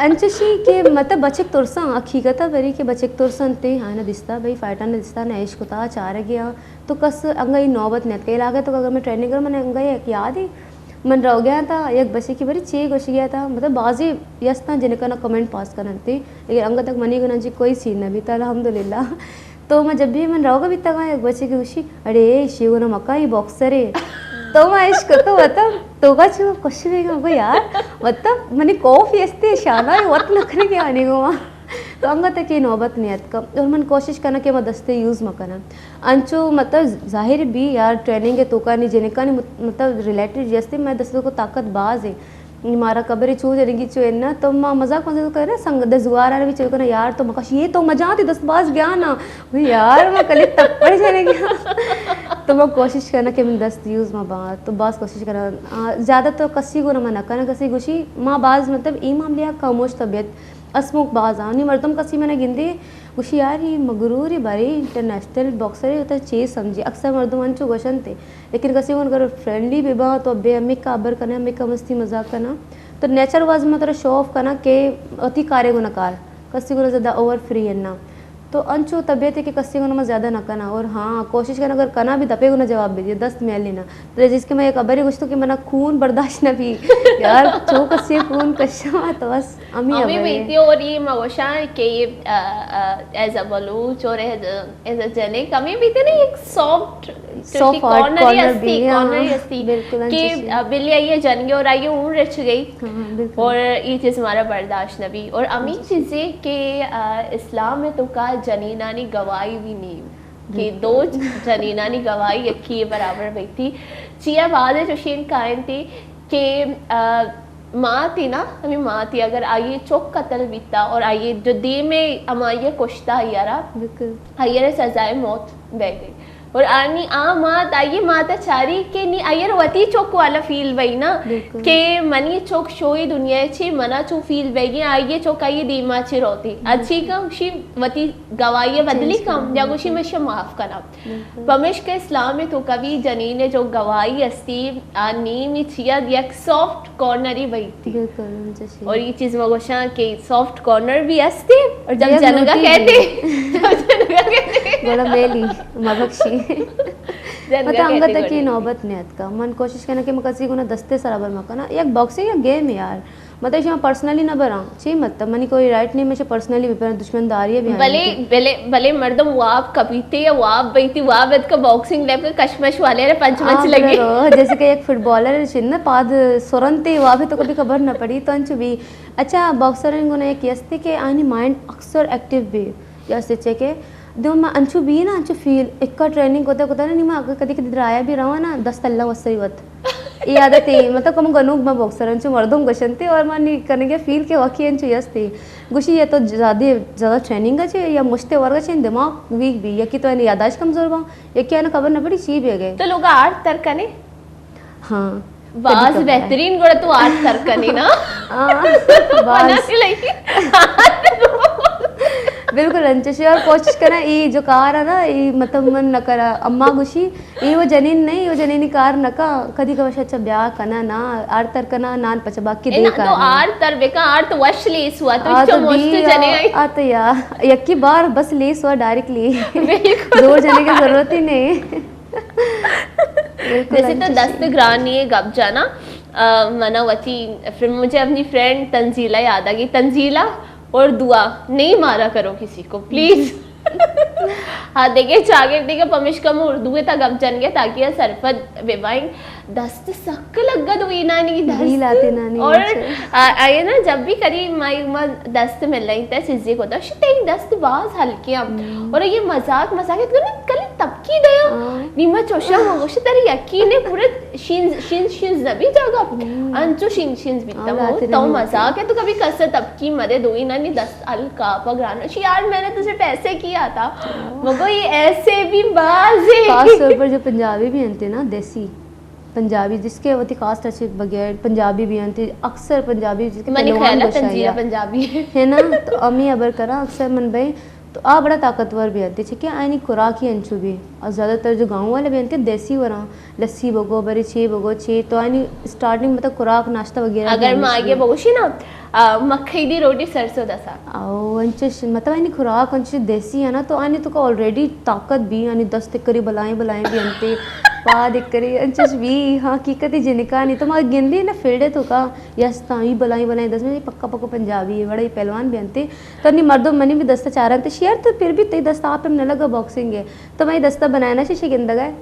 अंचशी के मतलब बचक तुरसा हकीकत बरी के बचक तुरसन ते हाँ ना दिसता भाई फाइटा ना दिसता ना ऐश कुता चार गया तो कस अंगई नौबत नहीं कहीं लागे तो अगर मैं ट्रेनिंग कर मैंने अंगई एक याद ही मन रह गया था एक बच्चे की बड़ी चे घुस गया था मतलब बाजी यस था जिनका ना कमेंट पास करना थी लेकिन अंग तक मनी गुना जी कोई सीन नहीं था अल्हम्दुलिल्लाह तो मैं जब भी मन रहोगा भी तक एक बच्चे की खुशी अरे शिव ना मक्का ये बॉक्सर है तो मैं इसको तो मतलब तो का छू कुछ भी को यार मतलब मैंने कॉफी ऐसे शाना है वत नखने के आने को वहाँ तो अंग तक ये नौबत नहीं का और मन कोशिश करना कि मैं दस्ते यूज़ में करना अंचो मतलब जाहिर भी यार ट्रेनिंग के तो का नहीं जिन्हें का नहीं मतलब रिलेटेड जैसे मैं दस्तों को ताकत बाज है मारा कबरी चू जरेगी चू ना तो माँ मजाक मजे कर रहे संग दसुआर आ भी चो ना यार तो मकाश ये तो मजा आती 10 गया ना यार मैं कल तक पड़ जाने गया तो मैं कोशिश करना कि मैं दस्त यूज़ में बात तो बास कोशिश करना ज़्यादा तो कसी को ना मना करना कसी खुशी माँ बाज मतलब ई मामले खामोश तबीयत असमुख बाज आनी मरदम कसी मैंने गिनती खुशी यार ही मगरूर ही बारी इंटरनेशनल बॉक्सर है तो चीज़ समझी अक्सर मर्दम अंचो गशन थे लेकिन कसी को अगर फ्रेंडली भी बा तो अबे अम्मी का अबर करना अम्मी का मस्ती मजाक करना तो नेचर वाज में तरह शो ऑफ करना के अति कार्य को नकार कसी को ज़्यादा ओवर फ्री है ना तो अंचो तबीयत है कि कसी को ना ज़्यादा ना करना और हाँ कोशिश करना अगर करना भी दपे को ना जवाब दीजिए 10 मैल लेना तो जिसके मैं एक अबर ही कुछ तो कि मना खून बर्दाश्त न भी यार चो कसी खून कशा तो बस अमी बेटी और ये मगोशा के एज अ बलूच और एज अ जने कमी भी थे ना एक सॉफ्ट कॉर्नर अस्ती कि बिल्ली आई है जनगे और आई ऊन रच गई और ये चीज़ हमारा बर्दाश्त न भी और अमी चीज़ें के इस्लाम में तो का जनीनानी गवाही भी नहीं कि 2 जनीनानी गवाही यकी बराबर व्यक्ति चिया बाद है जोशीन कायन थी कि माँ थी ना हमें माँ थी अगर आइए चौक कत्ल बीता और आइए जो दी में हमारे कुश्ता आयारा आइए सजाए मौत बह गई और आनी मात आइए माता चारी के नी आयर वती चौक वाला फील वही ना के मनी चौक शोई दुनिया छी मना चो फील वही आइए चौक आइए दीमा ची रोती अच्छी कम शी वती गवाही बदली कम या कुछ में माफ करा पमिश के इस्लाम में तो कभी जनी ने जो गवाही अस्ती आनी में छिया एक सॉफ्ट कॉर्नर ही वही थी और ये चीज मगोशा के सॉफ्ट कॉर्नर भी अस्ते और जब जनगा कहते बड़ा मेली मबक्षी मतलब अंगत की नौबत नहीं का मन कोशिश करना कि मैं किसी को ना दस्ते सराबर में करना एक बॉक्सिंग या गेम है यार मतलब इसमें पर्सनली ना बरा ची मतलब मनी कोई राइट नहीं मुझे पर्सनली भी दुश्मनदारी है भी भले मर्दम वाप कबीते या वाप बैठी वाप वेद का बॉक्सिंग लेप के कशमश वाले रे पंचमंच लगे जैसे कि एक फुटबॉलर छिन पाद सुरंते वहाँ भी तो कभी खबर न पड़ी तो अंचु भी अच्छा बॉक्सर ने एक यस्ते के आनी माइंड अक्सर एक्टिव भी जैसे चेके दो मैं अंचु भी ना अंचु फील एक का ट्रेनिंग होता नहीं मैं अगर कभी राया भी रहा ना 10 तल्ला वसई वत ये आदत है मतलब कम गनुक मैं बॉक्सर अंचु मर्दम गशन थे और मैं करने के फील के वकी अंचु यस थे गुशी ये तो ज़्यादा ट्रेनिंग का चाहिए या मुश्ते वर्ग चाहिए दिमाग वीक भी या कि तो यादाश्त कमजोर बा या क्या ना खबर न पड़ी ची भी गए तो लोग आर्ट तरकने हाँ बाज बेहतरीन गोड़ा तो आर्ट तरकने ना बिल्कुल अंचशी और कोशिश करा ये जो कार है ना ये मतलब मन न करा अम्मा गुशी ये वो जनीन नहीं वो जनीनी कार न का कदी का अच्छा ब्याह कना ना आर तर कना नान पच बाकी दे का तो आर तर बेका आर तो वश लेस हुआ तो इसको मोस्ट जने आई आ तो यार एक की बार बस लेस हुआ डायरेक्टली दो जने की जरूरत ही नहीं जैसे तो दस्त ग्रानी है गप जाना मनावती फिर मुझे अपनी फ्रेंड तंजीला याद आ गई तंजीला और दुआ नहीं मारा करो किसी को प्लीज हाँ देखिए चागिर देखिए पमिश कम उर्दू तक अब जन गया ताकि सरफत विवाइंग दस्त सक लगा दुई नानी दस्त और आए ना जब भी करी माई दस्त मिल रही था सिज्जे को तो दस्त बाज हल्के और ये मजाक कल तब की अक्की दया निमा चोशा मंगोश तरी अक्की ने पूरे शिन नबी जगह अंचो शिन बीता वो तो मजाक है। तो कभी कसर तब की मदे दो ही ना नहीं 10 साल का पगराना यार मैंने तुझे पैसे किया था मगर ये ऐसे भी बाज है। खास तौर पर जो पंजाबी भी आते ना देसी पंजाबी जिसके वती कास्ट अच्छे बगैर पंजाबी भी आते अक्सर पंजाबी जिसके पंजाबी है ना तो अमी अबर करा अक्सर मन भाई तो आ बड़ा ताकतवर भी आते ठीक है आनी खुराक ही अंचू भी और ज़्यादातर जो गाँव वाले भी आते देसी वरा लस्सी बगो बरी छे तो आनी स्टार्टिंग मतलब खुराक नाश्ता वगैरह अगर मैं आगे बगोशी ना मक्खी दी रोटी सरसों दा साग आओ अंच मतलब आनी खुराक अंच देसी है ना तो आनी तो ऑलरेडी ताकत भी आनी 10 तिकरी बलाएं भी अंते पा दिकरी अंचस भी हाँ हकीकत ही जिनका नहीं तो मैं गिंदी ना फील्डे तो का यस ताई बलाई 10 में पक्का पंजाबी है बड़ा ही पहलवान भी अंते तो नहीं मर्दों मनी भी दस्ता चाह रहे थे शेयर तो फिर भी तई दस्ता आप न लगा बॉक्सिंग है तो मैं दस्ता बनाया ना शीशे गिंदा गए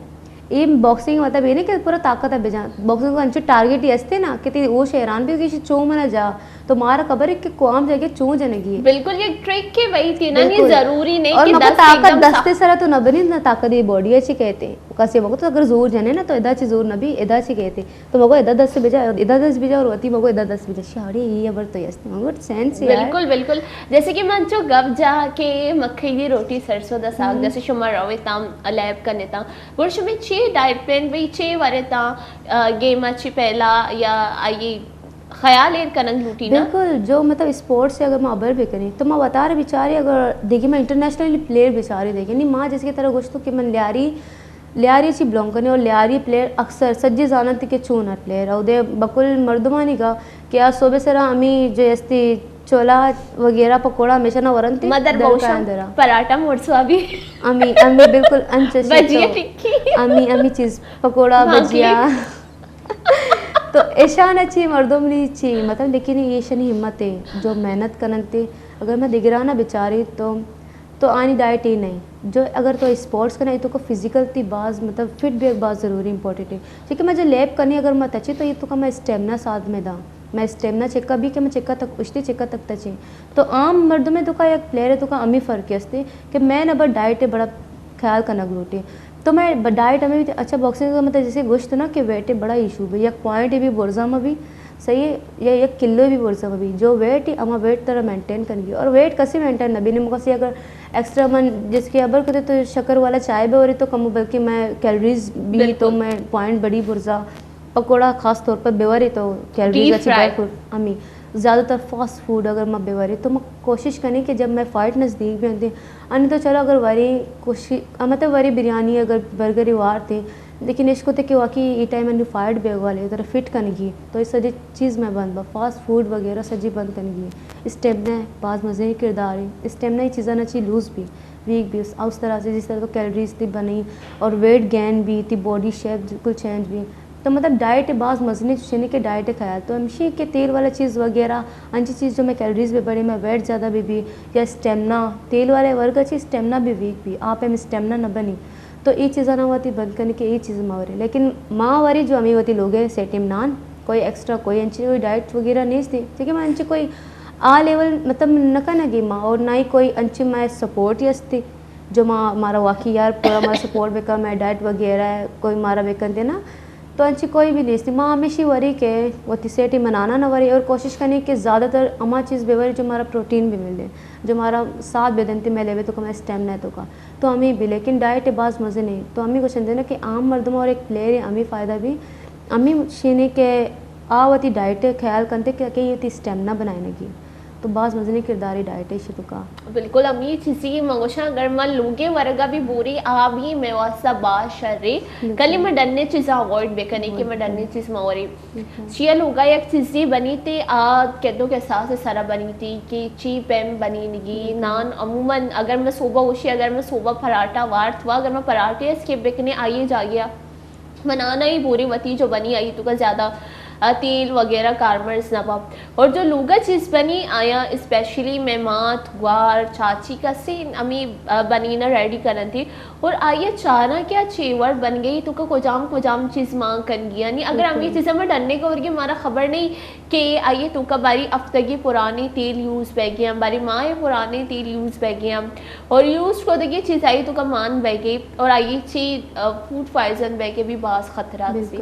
ये बॉक्सिंग मतलब ये नहीं कि पूरा ताकत है बेजा बॉक्सिंग को अंचु टारगेट ही असते ना कि वो शेरान भी कि चो मना जा तो मारा खबर है कि कोआम जाके चो जनगी बिल्कुल ये ट्रिक के वही थी ना नहीं जरूरी नहीं और कि मको ताकत दस्ते सरा तो न बनी ना ताकत ये बॉडी अच्छी कहते कसे मको तो अगर जोर जने ना तो इदा ची जोर नबी इदा ची कहते तो मको इदा 10 से बेजा इदा 10 बेजा और वती मको इदा 10 बेजा शाड़ी ये अबर तो यस मको सेंस यार बिल्कुल बिल्कुल जैसे कि मन जो गब जा के मक्खी दी रोटी सरसों दा साग जैसे शुमा रवे ताम लैब करने ता वर्ष में 6 डाइट प्लान भी 6 वरे ता गेम अच्छी पहला या आई ख्याल एर कनंग लूटी ना बिल्कुल जो मतलब स्पोर्ट्स से अगर मैं अबर भी करी तो मैं बता रही बेचारी अगर देखिए मैं इंटरनेशनली प्लेयर बेचारी देखी नहीं माँ जिसकी तरह गोश्त कि मैं लियारी ची बिलोंग करने और लियारी प्लेयर अक्सर सज्जी जानती के चूना प्लेयर उदय बकुल मर्दमानी का क्या सोबे सरा अमी जो यस्ती चोला वगैरह पकोड़ा हमेशा ना वरन मदर बोशा पराठा मोरसवा भी अमी बिल्कुल अंच भजिया टिक्की अमी चीज पकोड़ा भजिया तो ऐशा न ची मर्दों में ची मतलब लेकिन ये शनी हिम्मत है जो मेहनत करते अगर मैं दिगरा ना बेचारी तो आनी डाइट ही नहीं जो अगर तो स्पोर्ट्स करना है तो को फिजिकल थी बाज मतलब फिट भी एक बात ज़रूरी इंपॉर्टेंट है ठीक है मैं जो लैब करनी अगर मैं तचे तो ये तो का मैं स्टेमिना साथ में दा मैं स्टेमिना चेक्का भी कि मैं चेक्का तक उछती चेक्का तक तचे तो आम मर्दों में तो का एक प्लेयर है तो का अमी फ़र्क है कि मैं ना बट डाइट है बड़ा ख्याल करना ग्लूटी तो मैं डाइट हमें भी अच्छा बॉक्सिंग का मतलब जैसे गोश्त ना कि वेट है बड़ा इशू भी एक पॉइंट है भी बोर्जा में भी सही है या एक किलो भी बोर्जा में भी जो वेट है अमा वेट तरह मेंटेन करेंगी और वेट कैसे मेंटेन नबी ने मुझे अगर एक्स्ट्रा मन जिसके अबर करते तो शक्कर वाला चाय भी हो रही तो कम बल्कि मैं कैलोरीज भी तो मैं पॉइंट बड़ी बोर्जा पकौड़ा खास तौर पर बेवरी तो कैलोरीज अच्छी भरपूर अमी ज़्यादातर फास्ट फूड अगर मैं बेवरी तो मैं कोशिश करनी कि जब मैं फ़ाइट नज़दीक भी आती अन्य तो चलो अगर वरी कोशिश मतलब वरी बिरयानी अगर बर्गर ही वार थे लेकिन इसको तो कि वाकई ये टाइम मैंने फाइट भी वाले तरह फिट करनेगी तो ये सजी चीज़ में बंद बा फास्ट फूड वगैरह सजी बंद करनेगी स्टेमिना है बाज मज़े ही किरदार है स्टेमिना ही चीज़ें ना चाहिए लूज़ भी वीक भी उस तरह से जिस तरह तो कैलोरीज थी बनी और वेट गेन भी थी बॉडी शेप बिल्कुल चेंज भी तो मतलब डाइट है बाज़ मजनी चुनी के डाइट है ख्याल तो हमेशा के तेल वाला चीज़ वगैरह अच्छी चीज़ जो मैं कैलोरीज भी बढ़ी मैं वेट ज़्यादा भी या स्टेमिना तेल वाले वर्ग अच्छी स्टेमिना भी वीक भी आप में स्टेमिना न बनी तो ये चीज़ें ना होती बंद करने की ये चीज़ माँ वाली लेकिन माँ वाली जो अमी होती लोग हैं सेटिम नान कोई एक्स्ट्रा कोई अंची कोई डाइट वगैरह नहीं थी ठीक है मैं अंची कोई आ लेवल मतलब नका ना गी माँ और ना ही कोई अंची मैं सपोर्ट ही असती जो माँ मारा वाकई यार पूरा हमारा सपोर्ट बेका मैं डाइट वगैरह है कोई मारा बेकन थे ना तो अच्छी कोई भी नहीं थी माँ हमेशा वरी के वो सेटी मनाना ना वरी और कोशिश करनी कि ज़्यादातर अमा चीज़ बेवरी जो हमारा प्रोटीन भी मिले जो हमारा साथ बेदनती में लेवे तो हमारा स्टेमिना है तो हमें भी लेकिन डाइट है बाज़ मज़े नहीं तो हमें कुछ ना कि आम मर्दों और एक प्लेयर है हमें फ़ायदा भी हमें शीने के आवती डाइट ख्याल करते कि ये स्टेमिना बनाने की तो बाज़ मजनी किरदारी डाइट है शुरू का बिल्कुल अमी चीज़ी मंगोशा अगर मन लोगे वर्गा भी बुरी आ भी मैं वासा बाशरे कल मैं डरने चीज़ अवॉइड बेकने कि मैं डरने चीज़ मवरी चिया लोगा एक चीज़ी बनी थी आ कहते के साथ से सारा बनी थी कि ची पेम बनी निगी नान अमूमन अगर मैं सुबह उशी अगर मैं सुबह पराठा वार्थ हुआ अगर मैं पराठे इसके बेकने आइए जा गया बनाना ही पूरी वती जो बनी आई तो का ज़्यादा तेल वगैरह कार्बन्स नबा और जो लूगा चीज़ बनी आया स्पेशली मैं मात ग्वार चाची का से अमी बनी ना रेडी करन थी और आइए चारा क्या चेवर बन गई तो को जाम चीज़ मांग कर गया यानी अगर हम ये चीज़ें में डरने को वर्गे हमारा खबर नहीं कि आइए तो का बारी अफ्तगी पुराने तेल यूज़ बह गए हमारी माँ पुराने तेल यूज़ बह गए और यूज़ को देखिए चीज़ आई तो का मान बह गई और आइए चीज फूड पॉइजन बह के भी बास खतरा से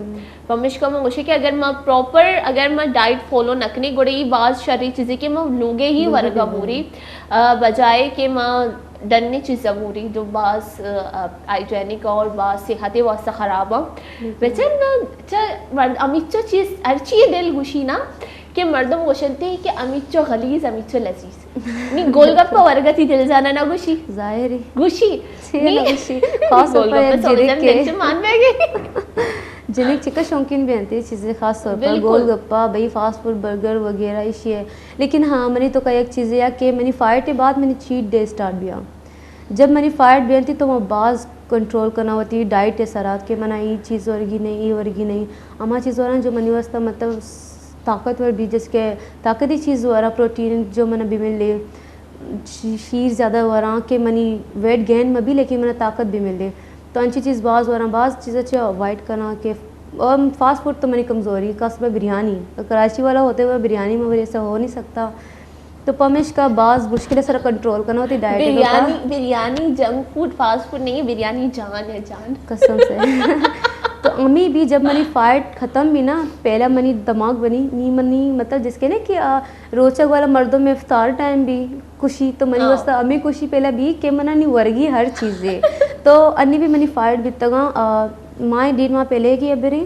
पमिश का मैं कि अगर मैं प्रॉपर अगर मैं डाइट फॉलो नकने गुड़े बास शरी चीज़ें कि मैं लूँगे ही वर्गा पूरी बजाय कि मैं डरने चीज़ ज़रूरी जो बास हाइजेनिक और बास सेहत वास्ते ख़राब है वचन अमित चीज़ अर्ची दिल गुशी ना कि मर्दम गोशनते हैं कि अमित गलीज अमित लजीज नी गोलगप्पा वर्गती दिल जाना ना गुशी जाहिर है गुशी गुशी खास तौर पर जिरिक के मान में गई जिन्हें चिकन शौकीन भी आती है चीज़ें ख़ास तौर पर गोलगप्पा भाई फास्ट फूड बर्गर वगैरह इसी है लेकिन हाँ मैंने तो कई एक चीज़ें या कि मैंने फाइट के बाद मैंने चीट डे स्टार्ट किया जब मैंने फाइट भी थी तो मैं बाज कंट्रोल करना होती डाइट सरात के मना ये चीज़ वर्गी नहीं ये वर्गी नहीं अमा चीज़ वाला जो मनी वास्ता मतलब ताकतवर भी जिसके ताकती चीज़ वाला प्रोटीन जो मैंने भी मिले शीर ज़्यादा वारा के मनी वेट गेन में भी लेकिन मैंने ताकत भी मिले तो अच्छी चीज़ बाज़ चीज़ें अच्छे अवॉइड करना के और फास्ट फूड तो मेरी कमज़ोरी का सब बिरयानी तो कराची वाला होते हुए बिरयानी में मेरे ऐसा हो नहीं सकता तो पमिश का बाज़ मुश्किल सर कंट्रोल करना होती diet biryani junk food fast food नहीं है बिरयानी जान है जान कसम से तो अम्मी भी जब मनी फाइट ख़त्म भी ना पहला मनी दिमाग बनी नी मनी मतलब जिसके ना कि रोचक वाला मर्दों में इफ्तार टाइम भी खुशी तो मनी वास्ता अम्मी खुशी पहला भी के मना नहीं वर्गी हर चीज़ें तो अन्नी भी मनी फाइट भी तगा माँ 1.5 माह पहले की अभी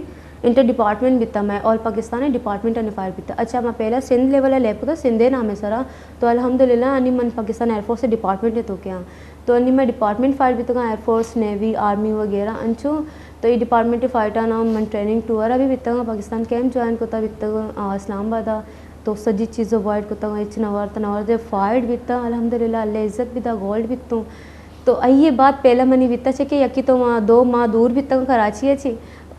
इंटर डिपार्टमेंट भी था मैं और पाकिस्तानी डिपार्टमेंट अनिफायर भी था अच्छा मैं पहला सिंध लेवल लेप का सिंधे नाम है सरा तो अल्हम्दुलिल्लाह अन्नी मन पाकिस्तान एयरफोर्स से डिपार्टमेंट है तो क्या तो अन्नी मैं डिपार्टमेंट फाइट भी तगा एयरफोर्स नेवी आर्मी वगैरह अंचो तो ये डिपार्टमेंट फाइट नाम मन ट्रेनिंग टूर अभी भी तगा पाकिस्तान कैंप ज्वाइन को भी इस्लामाबाद तो सजी चीज़ अवॉइड को नवर तनवर जब फाइट भी था अल्हम्दुलिल्लाह अल्लाह इज़्ज़त भी था गोल्ड भी तो ये बात पहला मनी बीता छे कि यकी तो वहाँ 2 माह दूर भी तक कराची अच्छी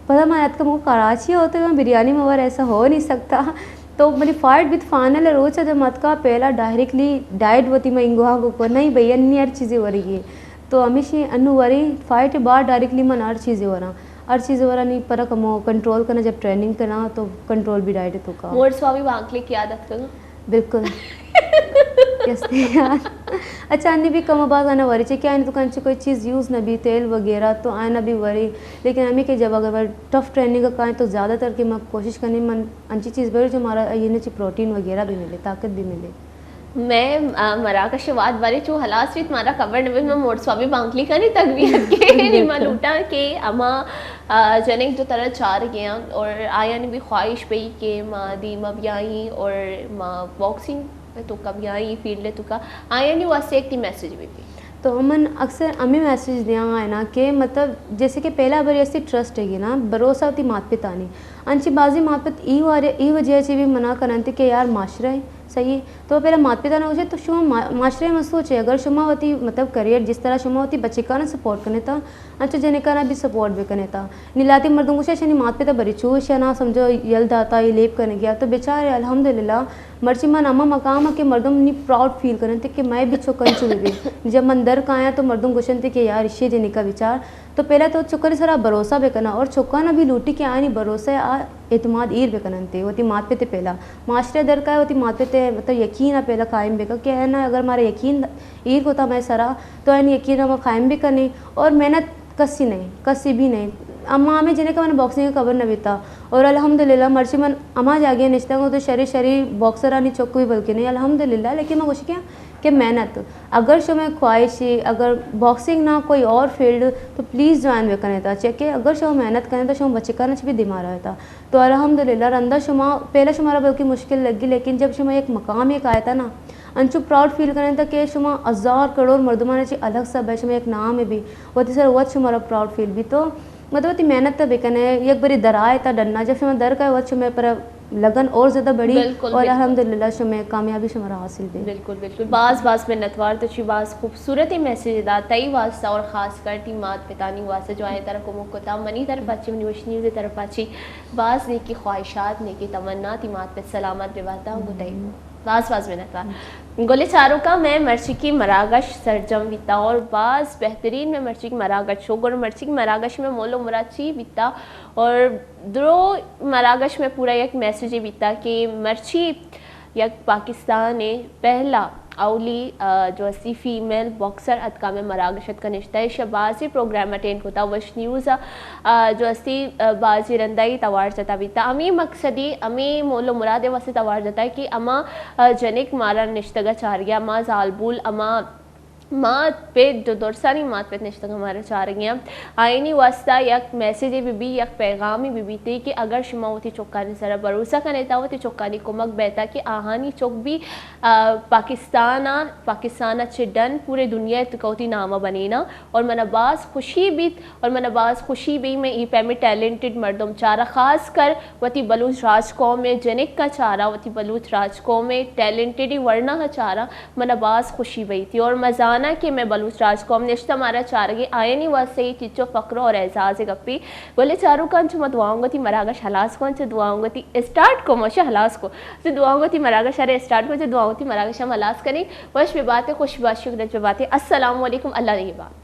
पता मैं याद का मुझे कराची होते हुए बिरयानी में और ऐसा हो नहीं सकता तो मेरी फाइट विथ फाइनल रोज जब मत का पहला डायरेक्टली डाइट होती मैं इंगुहा को नहीं भैया नहीं हर चीज़ें हो रही है तो हमेशा अनु वरी फाइट के बाद डायरेक्टली मन हर चीज़ें हो रहा हर चीज़ें हो रहा नहीं पर कमो कंट्रोल करना जब ट्रेनिंग करना तो कंट्रोल भी डाइट तो का मोर स्वामी वांकले की आदत करो बिल्कुल यार अच्छा अन्य भी कम आवाज़ आना वरी चाहिए क्या आने दुकान से कोई चीज़ यूज़ ना भी तेल वगैरह तो आना भी वरी लेकिन हमें के जब अगर टफ ट्रेनिंग का कहें तो ज़्यादातर की मैं कोशिश करनी मन अच्छी चीज़ बड़ी जो हमारा ये नीचे प्रोटीन वगैरह भी मिले ताकत भी मिले मैं मराकश वाद बारे जो हलास वित मारा कवर नवे मैं मोर स्वामी बांकली का नहीं तकबीयत के निमा लूटा के अमा जनिक जो तरह चार गया और आया ने भी ख्वाहिश पई के माँ दी मबियाई और माँ बॉक्सिंग तो कभी आई फील्ड तो का आया नहीं वास्ते एक मैसेज भी तो अमन अक्सर हमें मैसेज दिया है ना कि मतलब जैसे कि पहला बार ऐसी ट्रस्ट है ना भरोसा होती मात पिता नहीं अंची बाजी मात पिता ई वजह से भी मना करते कि यार माशरा है सही है तो पहले माता पिता ने उसे तो शुमा माशरे में सोचे अगर शुमा होती मतलब करियर जिस तरह शुमा होती बच्चे का ना सपोर्ट करने था अच्छा जने का ना भी सपोर्ट भी करने था नीलाती मर्दों को शनि माता पिता बड़ी चूश या ना समझो यल दाता ये लेप करने गया तो बेचारे अल्हम्दुलिल्लाह मर्ची मन अम्मा मकाम के मर्दों ने प्राउड फील करने थे कि मैं भी चौकन चुन गई जब मंदर का आया तो मर्दों गुशन थे कि यार इसे जने का विचार तो पहले तो चुकर सारा भरोसा भी करना और चौका ना भी लूटी के आनी भरोसा आ एतमाद ईर भी करते होती मात पे पहला माशरे दर का होती मात पे मतलब यकीन पहला कायम भी क्या है ना अगर हमारा यकीन ईर होता मैं सरा तो है यकीन हम कायम भी करनी और मेहनत कसी भी नहीं अम्मा हमें जिन्हें का मैंने बॉक्सिंग का खबर न बीता और अल्हम्दुलिल्लाह मर्ची मन अम्मा जागे निश्ता को तो शरीर बॉक्सर आनी चौक भी बल्कि नहीं अल्हम्दुलिल्लाह लेकिन मैं कुछ क्या कि मेहनत अगर शो में ख्वाहिश है अगर बॉक्सिंग ना कोई और फील्ड तो प्लीज़ ज्वाइन भी करने था चेक अगर शो मेहनत करें तो शो बच्चे का भी दिमाग रहा था तो अल्हम्दुलिल्लाह रंदा शुमा पहला शुमारा बल्कि मुश्किल लगी लेकिन जब शुमा एक मकाम एक आया था ना अंचु प्राउड फील करें था कि शुमा 1000 करोड़ मर्दमाने ची अलग सब है शुमा एक नाम है भी वो सर वह शुमारा प्राउड फील भी तो मतलब मेहनत तो बेकने एक बारी दराए था डरना जब शुमा दर का वह शुमे पर लगन और ज़्यादा बड़ी और अल्हम्दुलिल्लाह शुमे कामयाबी शुमारा हासिल भी बिल्कुल बास में नतवार तो बास खूबसूरत ही मैसेज दा तई वास्ता और ख़ास कर टी मात पितानी वास्ता जो आए तरफ को मुकता मनी तरफ अच्छी मनी वशनी की तरफ अच्छी बास ने की ख्वाहिशात ने की तमन्ना ती मात पे सलामत रिवाता गुताई बाज मिनट गोले चारों का मैं मर्ची की मरागश सरजम विता और बाज बेहतरीन में मर्ची की मरागश हो और मर्ची की मरागश में मोलो मुराची विता और द्रो मरागश में पूरा एक मैसेज विता कि मर्ची यक पाकिस्तान ने पहला अवली जो असी फीमेल बॉक्सर अदका में मरागशत का निश्ता है शबाजी प्रोग्राम अटेंड होता वश न्यूज़ जो असी बाजी रंदाई तवार जता बीता अमी मकसदी अमी मोलो मुरादे वसे तवार जता है कि अमा जनिक मारा निश्तगा चारिया अमा जालबुल अमा मात पे जो दोरसानी मात पे निश्तग हमारे चाह रही हैं आईनी वास्ता यक मैसेज बीबी यक पैगामी बीबी थी कि अगर शुमा होती चौक्कानी सरा भरोसा का नेता होती चौक्कानी कुमक बेहता कि आहानी चौक भी पाकिस्ताना चिडन पूरे दुनिया तकौती नामा बनीना और मनबाज खुशी भी और मनबाज खुशी भी में ई पैमे टैलेंटेड मर्दम चारा खास कर वती बलूच राजकौम में जनिक का चारा वती बलूच राजकौम में टैलेंटेड ही वर्णा का चारा मनबाज खुशी बई थी और मजाना कि मैं बलूच राजकौम निश्ता मारा चारगे आयनी वासे चिचो फक्र और एजाज गप्पी बोले चारू कान चुमा दुआऊंगा थी मरागश हलास कौन से दुआऊंगा थी स्टार्ट को मोशे हलास को से दुआऊंगा थी मरागश अरे स्टार्ट को जो दुआऊंगा थी मरागश हम हलास करें वश में बातें खुश बात शुक्र पे बातें अस्सलाम वालेकुम अल्लाह निगहबान।